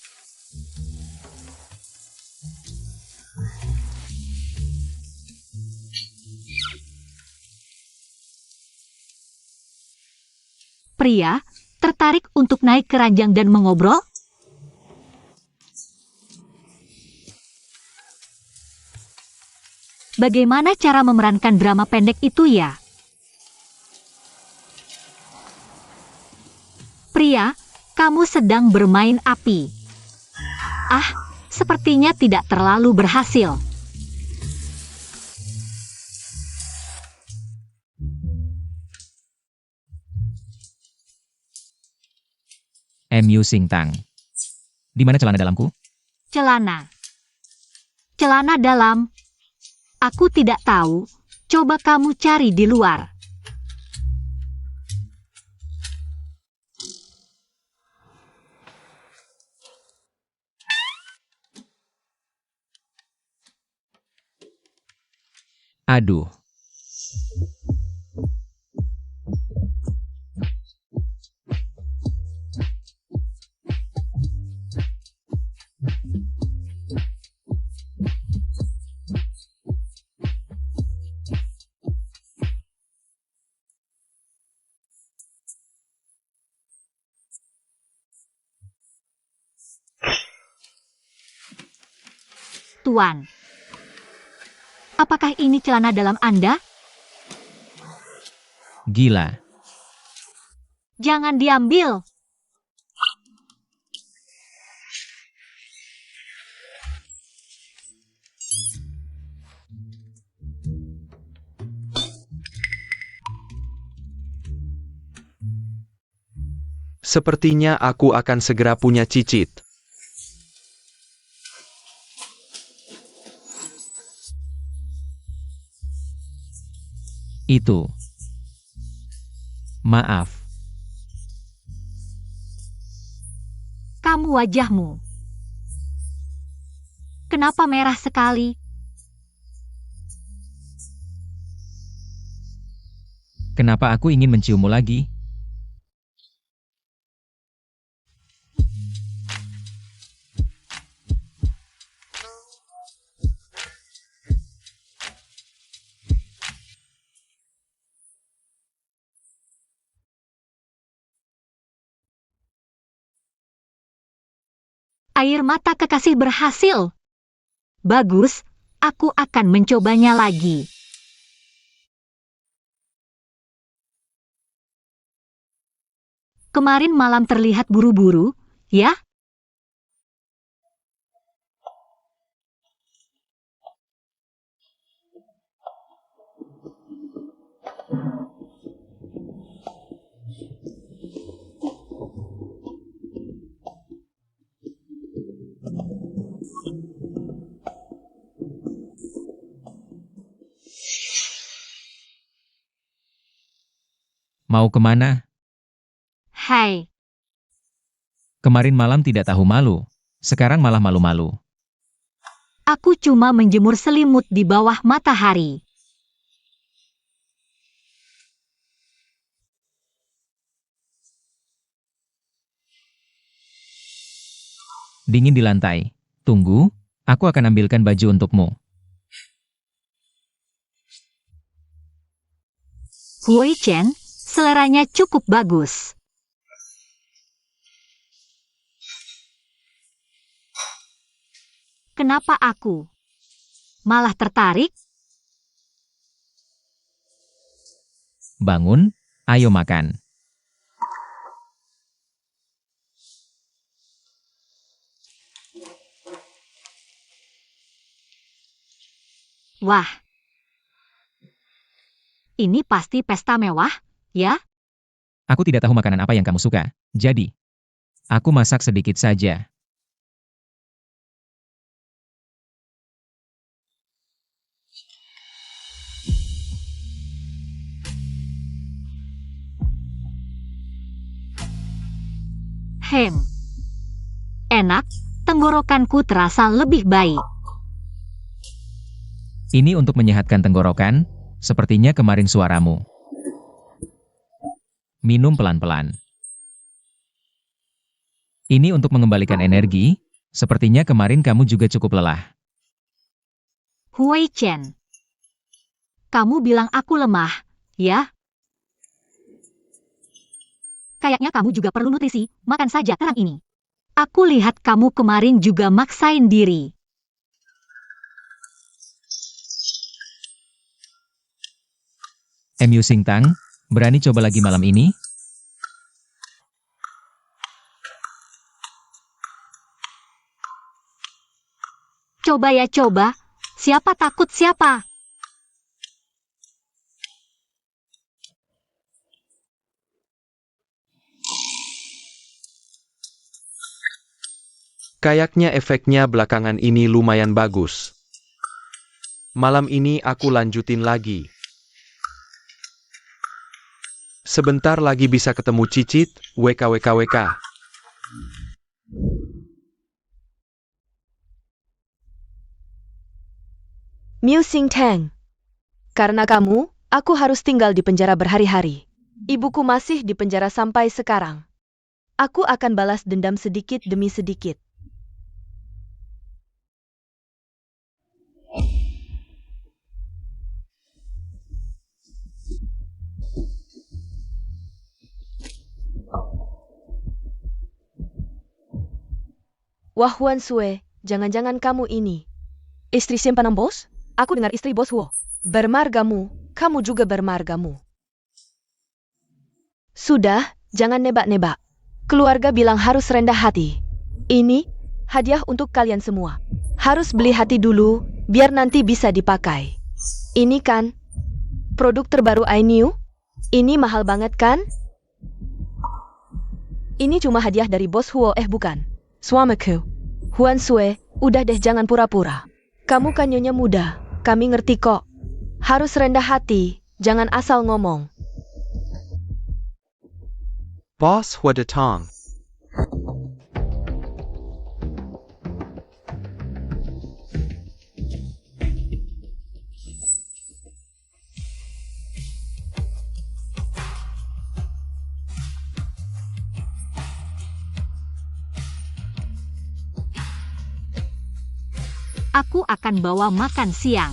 Pria, tertarik untuk naik ke ranjang dan mengobrol? Bagaimana cara memerankan drama pendek itu ya? Pria, kamu sedang bermain api. Ah, sepertinya tidak terlalu berhasil. MU Singtang. Di mana celana dalamku? Celana. Celana dalam. Aku tidak tahu. Coba kamu cari di luar. Aduh. Tuan. Apakah ini celana dalam Anda? Gila. Jangan diambil. Sepertinya aku akan segera punya cicit. Itu. Maaf. Kamu wajahmu. Kenapa merah sekali? Kenapa aku ingin menciummu lagi? Air mata kekasih berhasil. Bagus, aku akan mencobanya lagi. Kemarin malam terlihat buru-buru, ya? Mau kemana? Hai, Kemarin malam tidak tahu malu. Sekarang malah malu-malu. aku cuma menjemur selimut di bawah matahari. Dingin di lantai. Tunggu, aku akan ambilkan baju untukmu. Hui Chen, seleranya cukup bagus. Kenapa aku malah tertarik? Bangun, ayo makan. Wah, ini pasti pesta mewah, ya? Aku tidak tahu makanan apa yang kamu suka. Jadi, aku masak sedikit saja. Enak, tenggorokanku terasa lebih baik. Ini untuk menyehatkan tenggorokan, sepertinya kemarin suaramu. Minum pelan-pelan. Ini untuk mengembalikan energi, sepertinya kemarin kamu juga cukup lelah. Hui Chen, kamu bilang aku lemah, ya? Kayaknya kamu juga perlu nutrisi, makan saja terang ini. Aku lihat kamu kemarin juga maksain diri. MU Singtang, berani coba lagi malam ini? Coba ya coba, siapa takut siapa? Kayaknya efeknya belakangan ini lumayan bagus. Malam ini aku lanjutin lagi. Sebentar lagi bisa ketemu Cicit, WKWKWK. Miu Sing Tang. Karena kamu, aku harus tinggal di penjara berhari-hari. Ibuku masih di penjara sampai sekarang. Aku akan balas dendam sedikit demi sedikit. Wah Huan Sue, jangan-jangan kamu ini istri simpanan bos? Aku dengar istri bos Huo. Bermargamu, kamu juga bermargamu. Sudah, jangan nebak-nebak. Keluarga bilang harus rendah hati. Ini hadiah untuk kalian semua. Harus beli hati dulu, biar nanti bisa dipakai. Ini kan produk terbaru iNew. Ini mahal banget kan? Ini cuma hadiah dari bos Huo, bukan. Suamiku, Huan Sue, udah deh jangan pura-pura. Kamu kan nyonya muda, kami ngerti kok. Harus rendah hati, jangan asal ngomong. Boss Huadatong. Aku akan bawa makan siang.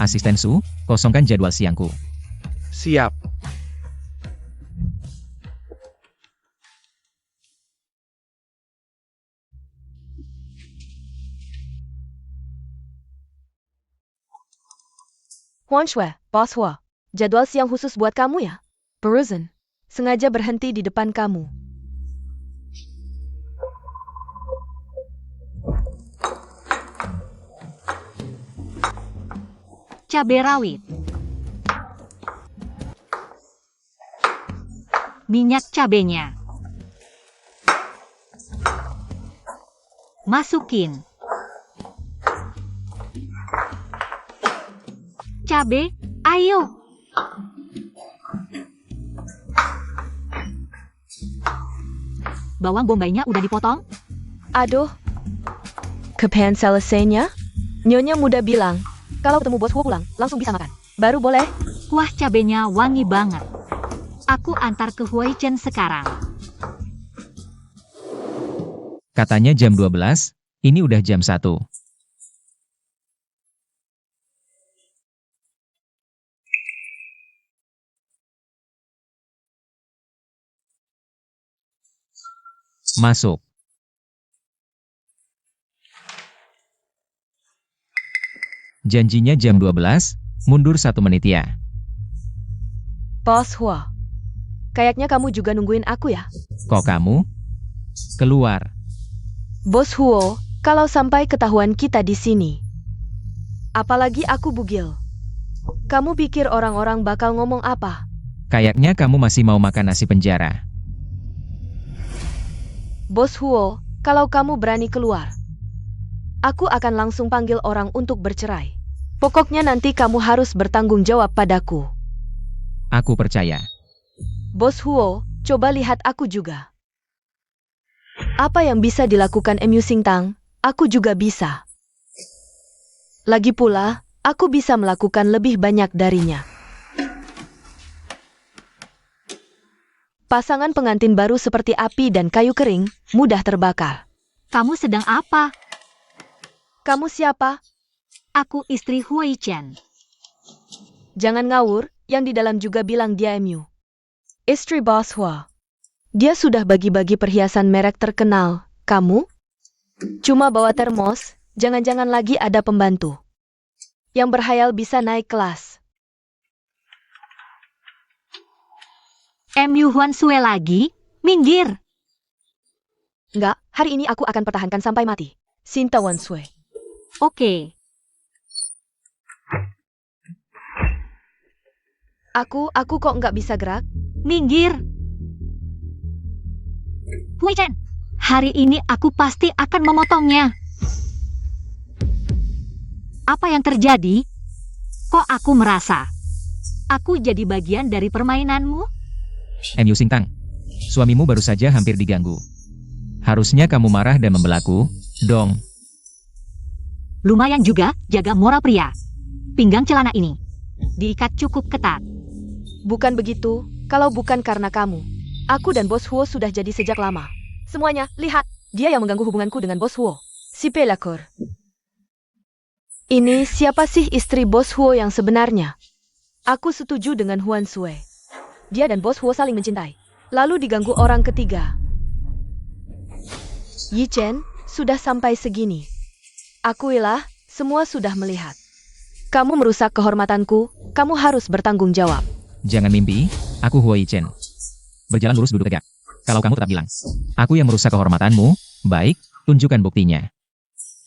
Asisten Su, kosongkan jadwal siangku. Siap. Huan Shui, Bos Hua. Jadwal siang khusus buat kamu ya. Peruzen. Sengaja berhenti di depan kamu. Cabai rawit. Minyak cabenya. Masukin. Cabai, ayo. Bawang bombaynya udah dipotong? Aduh. Kepengen selesainya? Nyonya muda bilang, kalau ketemu Bos Hua pulang, langsung bisa makan. Baru boleh. Wah, cabenya wangi banget. Aku antar ke Huai Chen sekarang. Katanya jam 12, ini udah jam 1. Masuk. Janjinya jam 12, mundur 1 menit ya. Bos Hua. Kayaknya kamu juga nungguin aku ya. Kok kamu? Keluar. Bos Huo, kalau sampai ketahuan kita di sini. Apalagi aku bugil. Kamu pikir orang-orang bakal ngomong apa? Kayaknya kamu masih mau makan nasi penjara. Bos Huo, kalau kamu berani keluar, aku akan langsung panggil orang untuk bercerai. Pokoknya nanti kamu harus bertanggung jawab padaku. Aku percaya. Bos Huo, coba lihat aku juga. Apa yang bisa dilakukan MU Singtang, aku juga bisa. Lagi pula, aku bisa melakukan lebih banyak darinya. Pasangan pengantin baru seperti api dan kayu kering, mudah terbakar. Kamu sedang apa? Kamu siapa? Aku istri Huai Chen. Jangan ngawur, yang di dalam juga bilang dia MU. Istri Bos Hua. Dia sudah bagi-bagi perhiasan merek terkenal. Kamu? Cuma bawa termos, jangan-jangan lagi ada pembantu. Yang berhayal bisa naik kelas. MU Huan Sue lagi? Minggir. Enggak, hari ini aku akan pertahankan sampai mati. Sinta Wan Sui. Oke. Aku kok nggak bisa gerak? Minggir. Huai Chen, hari ini aku pasti akan memotongnya. Apa yang terjadi? Kok aku merasa aku jadi bagian dari permainanmu? MU Singtang, suamimu baru saja hampir diganggu. Harusnya kamu marah dan membelaku, dong. Lumayan juga jaga moral pria. Pinggang celana ini diikat cukup ketat. Bukan begitu, kalau bukan karena kamu. Aku dan Bos Huo sudah jadi sejak lama. Semuanya, lihat, dia yang mengganggu hubunganku dengan Bos Huo. Si pelakor. Ini siapa sih istri Bos Huo yang sebenarnya? Aku setuju dengan Huan Sui. Dia dan Bos Huo saling mencintai. Lalu diganggu orang ketiga. Yi Chen, sudah sampai segini. Akuilah, semua sudah melihat. Kamu merusak kehormatanku, kamu harus bertanggung jawab. Jangan mimpi, aku Huai Chen. Berjalan lurus duduk tegak. Kalau kamu tetap bilang, aku yang merusak kehormatanmu, baik, tunjukkan buktinya.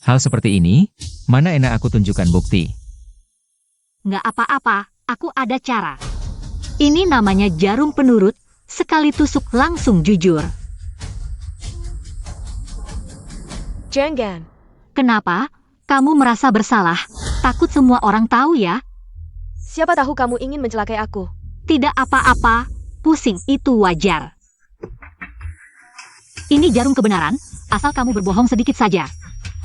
Hal seperti ini, mana enak aku tunjukkan bukti. Nggak apa-apa, aku ada cara. Ini namanya jarum penurut, sekali tusuk langsung jujur. Jangan. Kenapa? Kamu merasa bersalah? Takut semua orang tahu ya? Siapa tahu kamu ingin mencelakai aku. Tidak apa-apa, pusing itu wajar. Ini jarum kebenaran, asal kamu berbohong sedikit saja.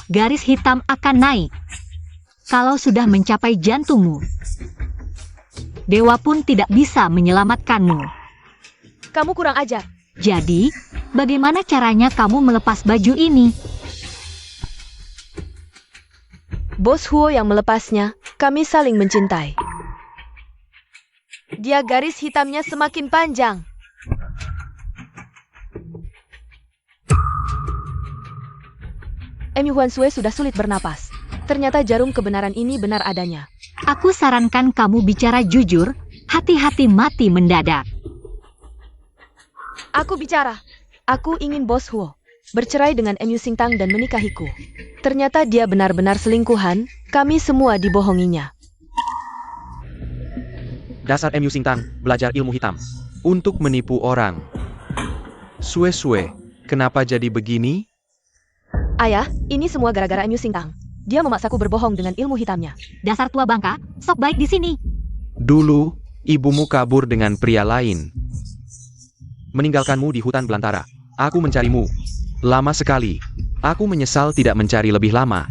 Garis hitam akan naik. Kalau sudah mencapai jantungmu, dewa pun tidak bisa menyelamatkanmu. Kamu kurang ajar. Jadi, bagaimana caranya kamu melepas baju ini? Bos Huo yang melepasnya, kami saling mencintai. Dia garis hitamnya semakin panjang. MU Huan Sui sudah sulit bernapas. Ternyata jarum kebenaran ini benar adanya. Aku sarankan kamu bicara jujur, hati-hati mati mendadak. Aku bicara. Aku ingin Bos Huo bercerai dengan Mu Singtang dan menikahiku. Ternyata dia benar-benar selingkuhan, kami semua dibohonginya. Dasar Mu Singtang, belajar ilmu hitam. Untuk menipu orang. Sue, kenapa jadi begini? Ayah, ini semua gara-gara Mu Singtang. Dia memaksaku berbohong dengan ilmu hitamnya. Dasar tua bangka, sok baik di sini. Dulu, ibumu kabur dengan pria lain. Meninggalkanmu di hutan belantara. Aku mencarimu. Lama sekali. Aku menyesal tidak mencari lebih lama.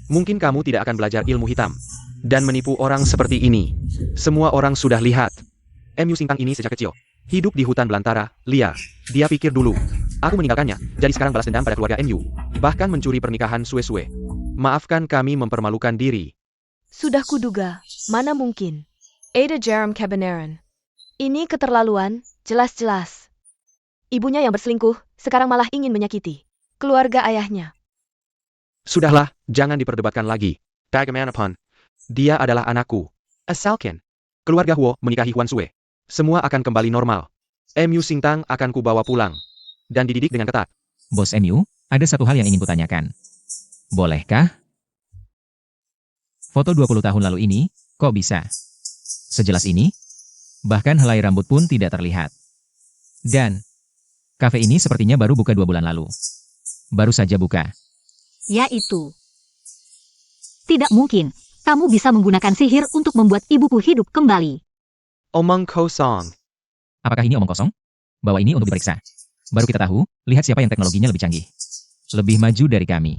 Mungkin kamu tidak akan belajar ilmu hitam. Dan menipu orang seperti ini. Semua orang sudah lihat. Mu Singtang ini sejak kecil. Hidup di hutan belantara, liar. Dia pikir dulu. Aku meninggalkannya, jadi sekarang balas dendam pada keluarga Mu. Bahkan mencuri pernikahan Sue. Maafkan kami mempermalukan diri. Sudah kuduga, mana mungkin. Ada Jerem Kebenaran. Ini keterlaluan, jelas-jelas. Ibunya yang berselingkuh, sekarang malah ingin menyakiti keluarga ayahnya. Sudahlah, jangan diperdebatkan lagi. Bagaimanapun, dia adalah anakku. Asalkan keluarga Huo menikahi Huan Sue, semua akan kembali normal. Mu Singtang akan kubawa pulang. Dan dididik dengan ketat. Bos Mu, ada satu hal yang ingin kutanyakan. Bolehkah? Foto 20 tahun lalu ini, kok bisa? Sejelas ini? Bahkan helai rambut pun tidak terlihat. Dan, kafe ini sepertinya baru buka 2 bulan lalu. Baru saja buka. Yaitu. Tidak mungkin, kamu bisa menggunakan sihir untuk membuat ibuku hidup kembali. Omong kosong. Apakah ini omong kosong? Bawa ini untuk diperiksa. Baru kita tahu, lihat siapa yang teknologinya lebih canggih. Lebih maju dari kami.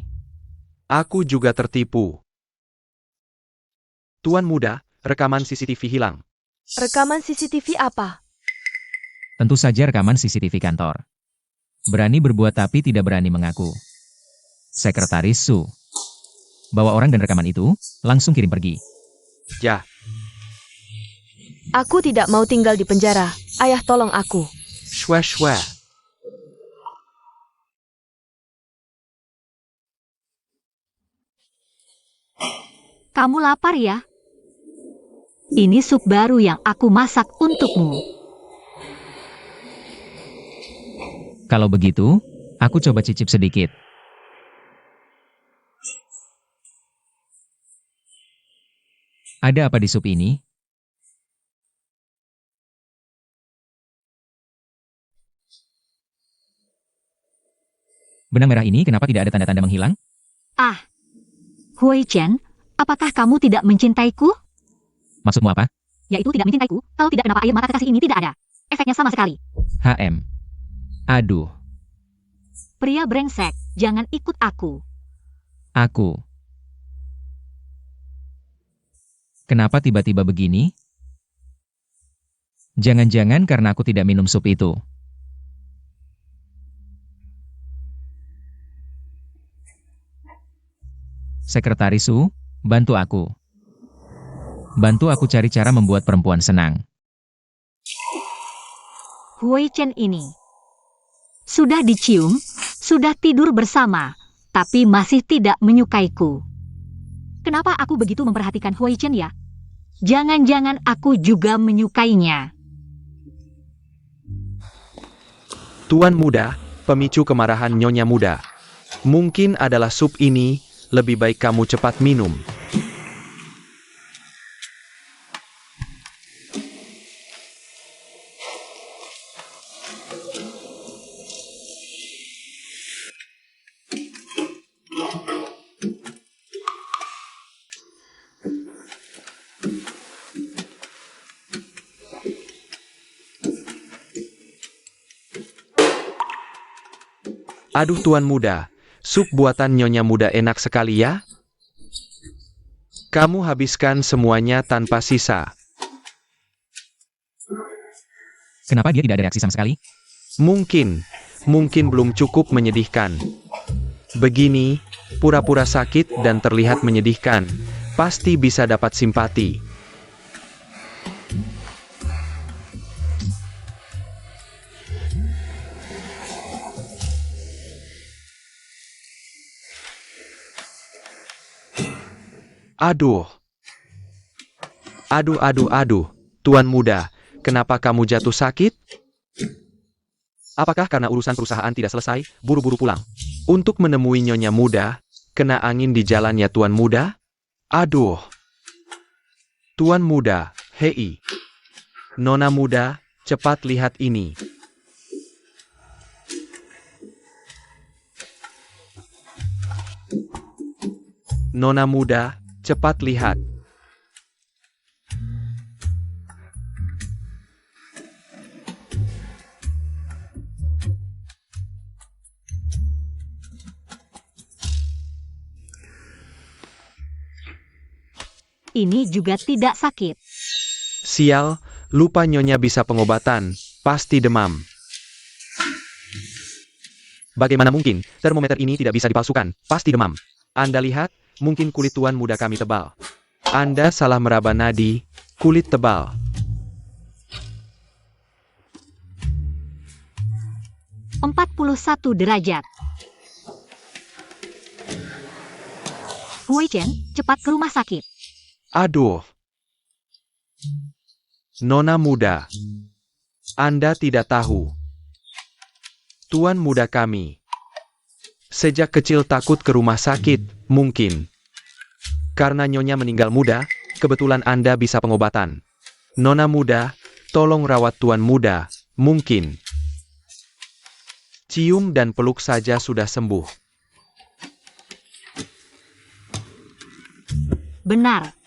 Aku juga tertipu. Tuan muda, rekaman CCTV hilang. Rekaman CCTV apa? Tentu saja rekaman CCTV kantor. Berani berbuat tapi tidak berani mengaku. Sekretaris Su. Bawa orang dan rekaman itu, langsung kirim pergi. Ya, Aku tidak mau tinggal di penjara. Ayah tolong aku. shwe. Kamu lapar ya? Ini sup baru yang aku masak untukmu. Kalau begitu, aku coba cicip sedikit. Ada apa di sup ini? Benang merah ini kenapa tidak ada tanda-tanda menghilang? Ah, Hui Chen, apakah kamu tidak mencintaiku? Maksudmu apa? Yaitu tidak mencintaiku, kalau tidak kenapa air mata kekasih ini tidak ada. Efeknya sama sekali. HM. Aduh, Pria brengsek, jangan ikut aku. aku. Kenapa tiba-tiba begini? Jangan-jangan karena aku tidak minum sup itu. Sekretaris Su, bantu aku. Bantu aku cari cara membuat perempuan senang. Hui Chen ini. Sudah dicium, sudah tidur bersama, tapi masih tidak menyukaiku. Kenapa aku begitu memperhatikan Hui Chen ya? Jangan-jangan aku juga menyukainya. Tuan muda, pemicu kemarahan nyonya muda. Mungkin adalah sup ini, lebih baik kamu cepat minum. Aduh tuan muda, sup buatan nyonya muda enak sekali ya. Kamu habiskan semuanya tanpa sisa. Kenapa dia tidak ada reaksi sama sekali? Mungkin belum cukup menyedihkan. Begini, pura-pura sakit dan terlihat menyedihkan, pasti bisa dapat simpati. Aduh, Aduh, aduh, aduh. Tuan muda, kenapa kamu jatuh sakit? Apakah karena urusan perusahaan tidak selesai, buru-buru pulang? Untuk menemui nyonya muda, kena angin di jalan ya tuan muda? Aduh. Tuan muda, hei. Nona muda, cepat lihat ini. Nona muda, cepat lihat. Ini juga tidak sakit. Sial, lupa nyonya bisa pengobatan, pasti demam. Bagaimana mungkin, termometer ini tidak bisa dipalsukan, pasti demam. Anda lihat, mungkin kulit tuan muda kami tebal. Anda salah meraba nadi, kulit tebal. derajat. Huai Chen, cepat ke rumah sakit. Aduh. Nona muda. Anda tidak tahu. Tuan muda kami. Sejak kecil takut ke rumah sakit, mungkin. Karena nyonya meninggal muda, kebetulan Anda bisa pengobatan. Nona muda, tolong rawat tuan muda, mungkin. Cium dan peluk saja sudah sembuh. Benar.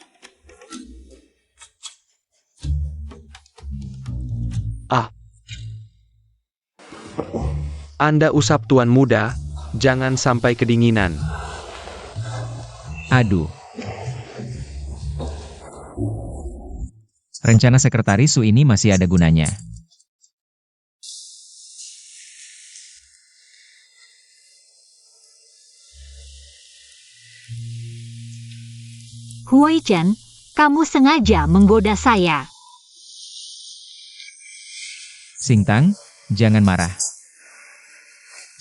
Anda usap tuan muda, jangan sampai kedinginan. Aduh. Rencana sekretaris Su ini masih ada gunanya. Huai Chen, kamu sengaja menggoda saya. Singtang, jangan marah.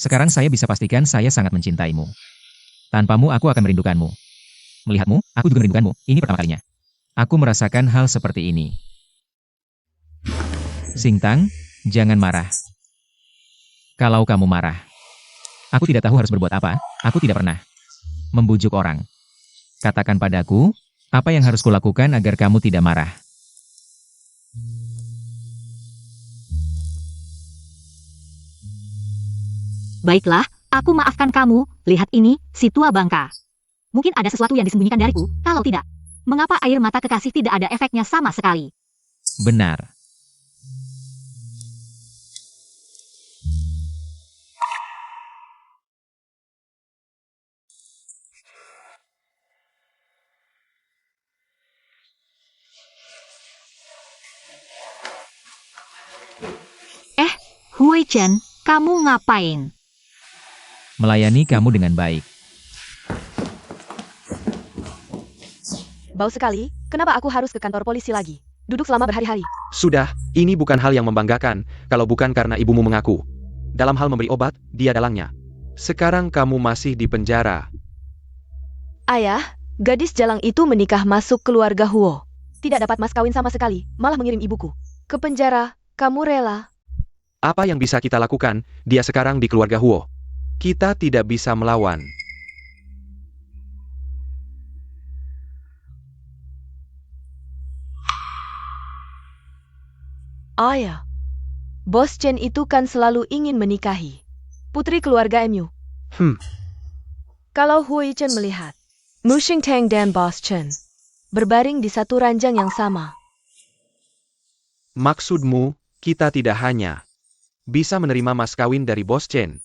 Sekarang saya bisa pastikan saya sangat mencintaimu. Tanpamu aku akan merindukanmu. Melihatmu, aku juga merindukanmu. Ini pertama kalinya. Aku merasakan hal seperti ini. Singtang, jangan marah. Kalau kamu marah, aku tidak tahu harus berbuat apa. Aku tidak pernah membujuk orang. Katakan padaku, apa yang harus kulakukan agar kamu tidak marah? Baiklah, aku maafkan kamu. Lihat ini, si tua bangka. Mungkin ada sesuatu yang disembunyikan dariku. Kalau tidak, mengapa air mata kekasih tidak ada efeknya sama sekali? Benar. Huai Chen, kamu ngapain? Melayani kamu dengan baik. Bau sekali, kenapa aku harus ke kantor polisi lagi? Duduk selama berhari-hari. Sudah, ini bukan hal yang membanggakan, kalau bukan karena ibumu mengaku. Dalam hal memberi obat, dia dalangnya. Sekarang kamu masih di penjara. Ayah, gadis jalang itu menikah masuk keluarga Huo. Tidak dapat mas kawin sama sekali, malah mengirim ibuku ke penjara. Kamu rela? Apa yang bisa kita lakukan, dia sekarang di keluarga Huo. Kita tidak bisa melawan. Ayah, Bos Chen itu kan selalu ingin menikahi putri keluarga MU. Kalau Hui Chen melihat Mu Xingtang dan Bos Chen berbaring di satu ranjang yang sama. Maksudmu, kita tidak hanya bisa menerima mas kawin dari Bos Chen,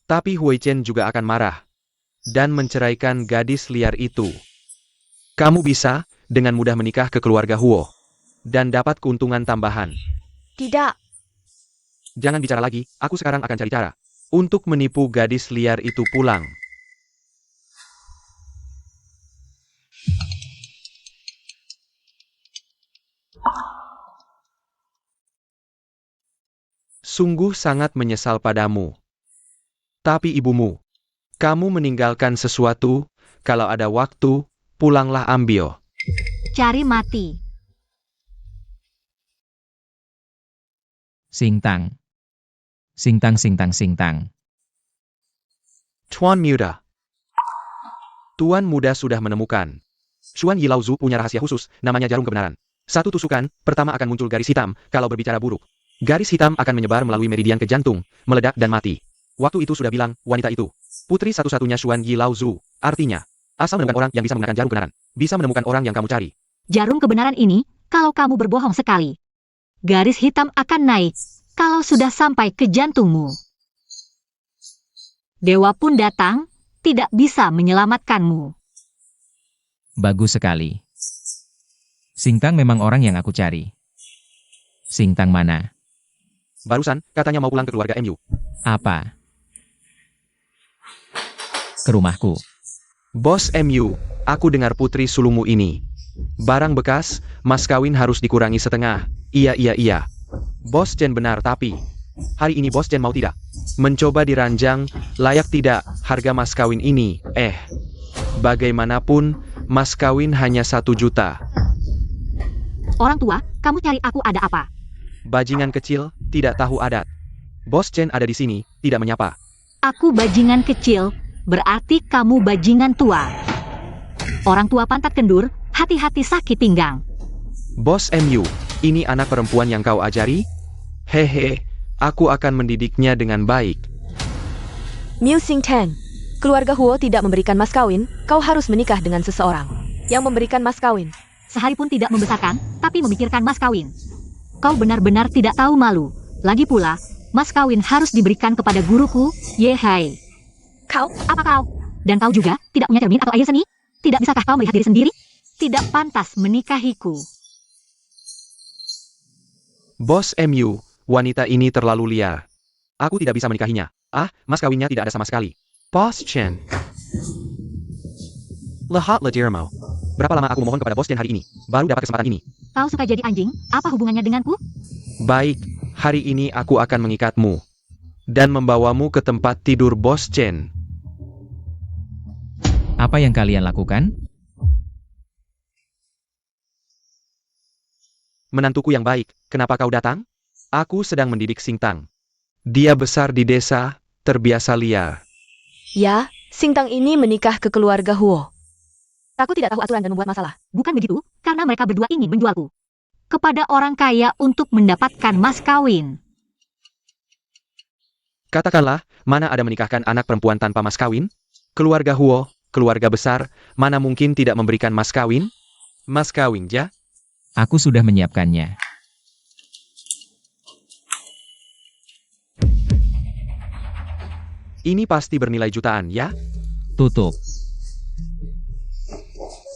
tapi Hui Chen juga akan marah dan menceraikan gadis liar itu. Kamu bisa dengan mudah menikah ke keluarga Huo dan dapat keuntungan tambahan. Tidak, Jangan bicara lagi, aku sekarang akan cari cara untuk menipu gadis liar itu pulang. Sungguh sangat menyesal padamu. Tapi ibumu, kamu meninggalkan sesuatu, kalau ada waktu, pulanglah ambil. Cari mati. Singtang. Singtang, singtang, singtang. Tuan muda. Tuan muda sudah menemukan. Xuan Yilauzu punya rahasia khusus, namanya jarum kebenaran. Satu tusukan, pertama akan muncul garis hitam, kalau berbicara buruk. Garis hitam akan menyebar melalui meridian ke jantung, meledak dan mati. Waktu itu sudah bilang, wanita itu. Putri satu-satunya Xuan Yilauzu. Artinya, asal menemukan orang yang bisa menggunakan jarum kebenaran. Bisa menemukan orang yang kamu cari. Jarum kebenaran ini, kalau kamu berbohong sekali, garis hitam akan naik kalau sudah sampai ke jantungmu. Dewa pun datang, tidak bisa menyelamatkanmu. Bagus sekali. Singtang memang orang yang aku cari. Singtang mana? Barusan, katanya mau pulang ke keluarga MU. Apa? Ke rumahku. Bos MU, aku dengar putri sulungmu ini. Barang bekas, mas kawin harus dikurangi setengah. Iya. Bos Chen benar tapi, hari ini Bos Chen mau tidak? Mencoba diranjang, layak tidak harga mas kawin ini? Bagaimanapun, mas kawin hanya 1 juta. Orang tua, kamu cari aku ada apa? Bajingan kecil, tidak tahu adat. Bos Chen ada di sini, tidak menyapa. Aku bajingan kecil, berarti kamu bajingan tua. Orang tua pantat kendur, hati-hati sakit pinggang. Bos MU, ini anak perempuan yang kau ajari? Hehe, aku akan mendidiknya dengan baik. Miu Xingtang, keluarga Huo tidak memberikan mas kawin, kau harus menikah dengan seseorang yang memberikan mas kawin. Sehari pun tidak membesarkan, tapi memikirkan mas kawin. Kau benar-benar tidak tahu malu. Lagi pula, mas kawin harus diberikan kepada guruku, Yehai. Kau? Apa kau? Dan kau juga tidak punya cermin atau air seni? Tidak bisakah kau melihat diri sendiri? Tidak pantas menikahiku. Bos MU, wanita ini terlalu liar. Aku tidak bisa menikahinya. Mas kawinnya tidak ada sama sekali. Bos Chen. Lehat ledirmo. Berapa lama aku memohon kepada Bos Chen hari ini, baru dapat kesempatan ini. Kau suka jadi anjing? Apa hubungannya denganku? Baik, hari ini aku akan mengikatmu. Dan membawamu ke tempat tidur Bos Chen. Apa yang kalian lakukan? Menantuku yang baik, kenapa kau datang? Aku sedang mendidik Singtang. Dia besar di desa, terbiasa liar. Ya, Singtang ini menikah ke keluarga Huo. Aku tidak tahu aturan dan membuat masalah. Bukan begitu, karena mereka berdua ingin menjualku kepada orang kaya untuk mendapatkan mas kawin. Katakanlah, mana ada menikahkan anak perempuan tanpa mas kawin? Keluarga Huo, keluarga besar, mana mungkin tidak memberikan mas kawin? Mas kawin, ja? Aku sudah menyiapkannya. Ini pasti bernilai jutaan, ya? Tutup.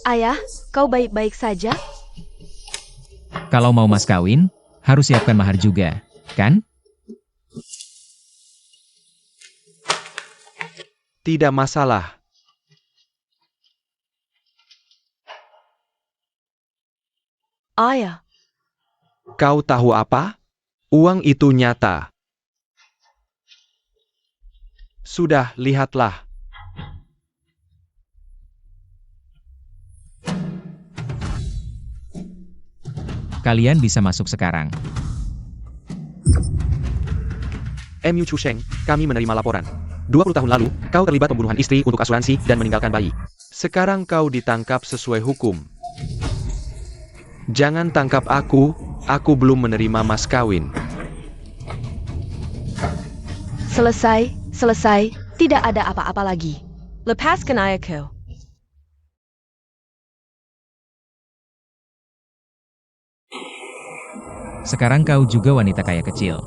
Ayah, kau baik-baik saja? Kalau mau mas kawin, harus siapkan mahar juga, kan? Tidak masalah. Ayah, Kau tahu apa? Uang itu nyata. Sudah, lihatlah. Kalian bisa masuk sekarang. MU Chusheng, kami menerima laporan. 20 tahun lalu, kau terlibat pembunuhan istri untuk asuransi dan meninggalkan bayi. Sekarang kau ditangkap sesuai hukum. Jangan tangkap aku belum menerima mas kawin. Selesai, tidak ada apa-apa lagi. Lepaskan ayahku. Sekarang kau juga wanita kaya kecil.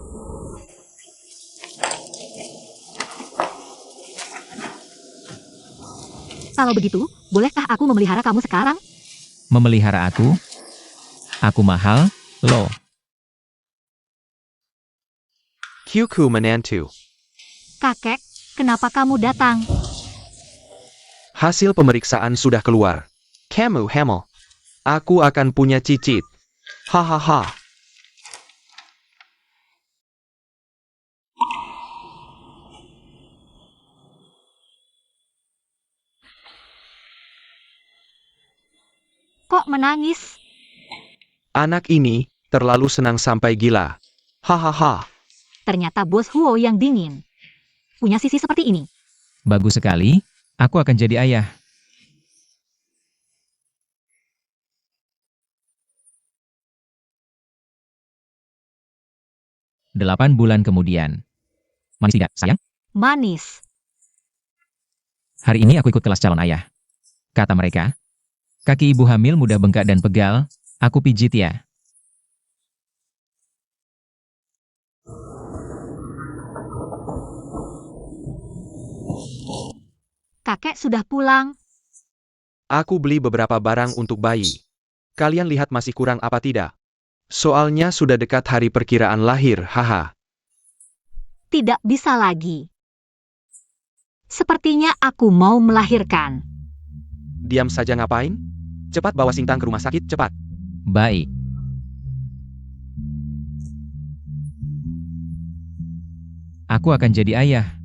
Kalau begitu, bolehkah aku memelihara kamu sekarang? Memelihara aku? Aku mahal, loh. Kyuku menantu. Kakek, kenapa kamu datang? Hasil pemeriksaan sudah keluar. Kamu hamil. Aku akan punya cicit. Hahaha. Kok menangis? Anak ini terlalu senang sampai gila. Hahaha. Ternyata bos Huo yang dingin. Punya sisi seperti ini. Bagus sekali, aku akan jadi ayah. Delapan bulan kemudian. Manis tidak, sayang? Manis. Hari ini aku ikut kelas calon ayah. Kata mereka, kaki ibu hamil mudah bengkak dan pegal, aku pijit ya. Kakek sudah pulang. Aku beli beberapa barang untuk bayi. Kalian lihat masih kurang apa tidak? Soalnya sudah dekat hari perkiraan lahir, haha. Tidak bisa lagi. Sepertinya aku mau melahirkan. Diam saja ngapain? Cepat bawa Singtang ke rumah sakit, cepat. Baik. Aku akan jadi ayah.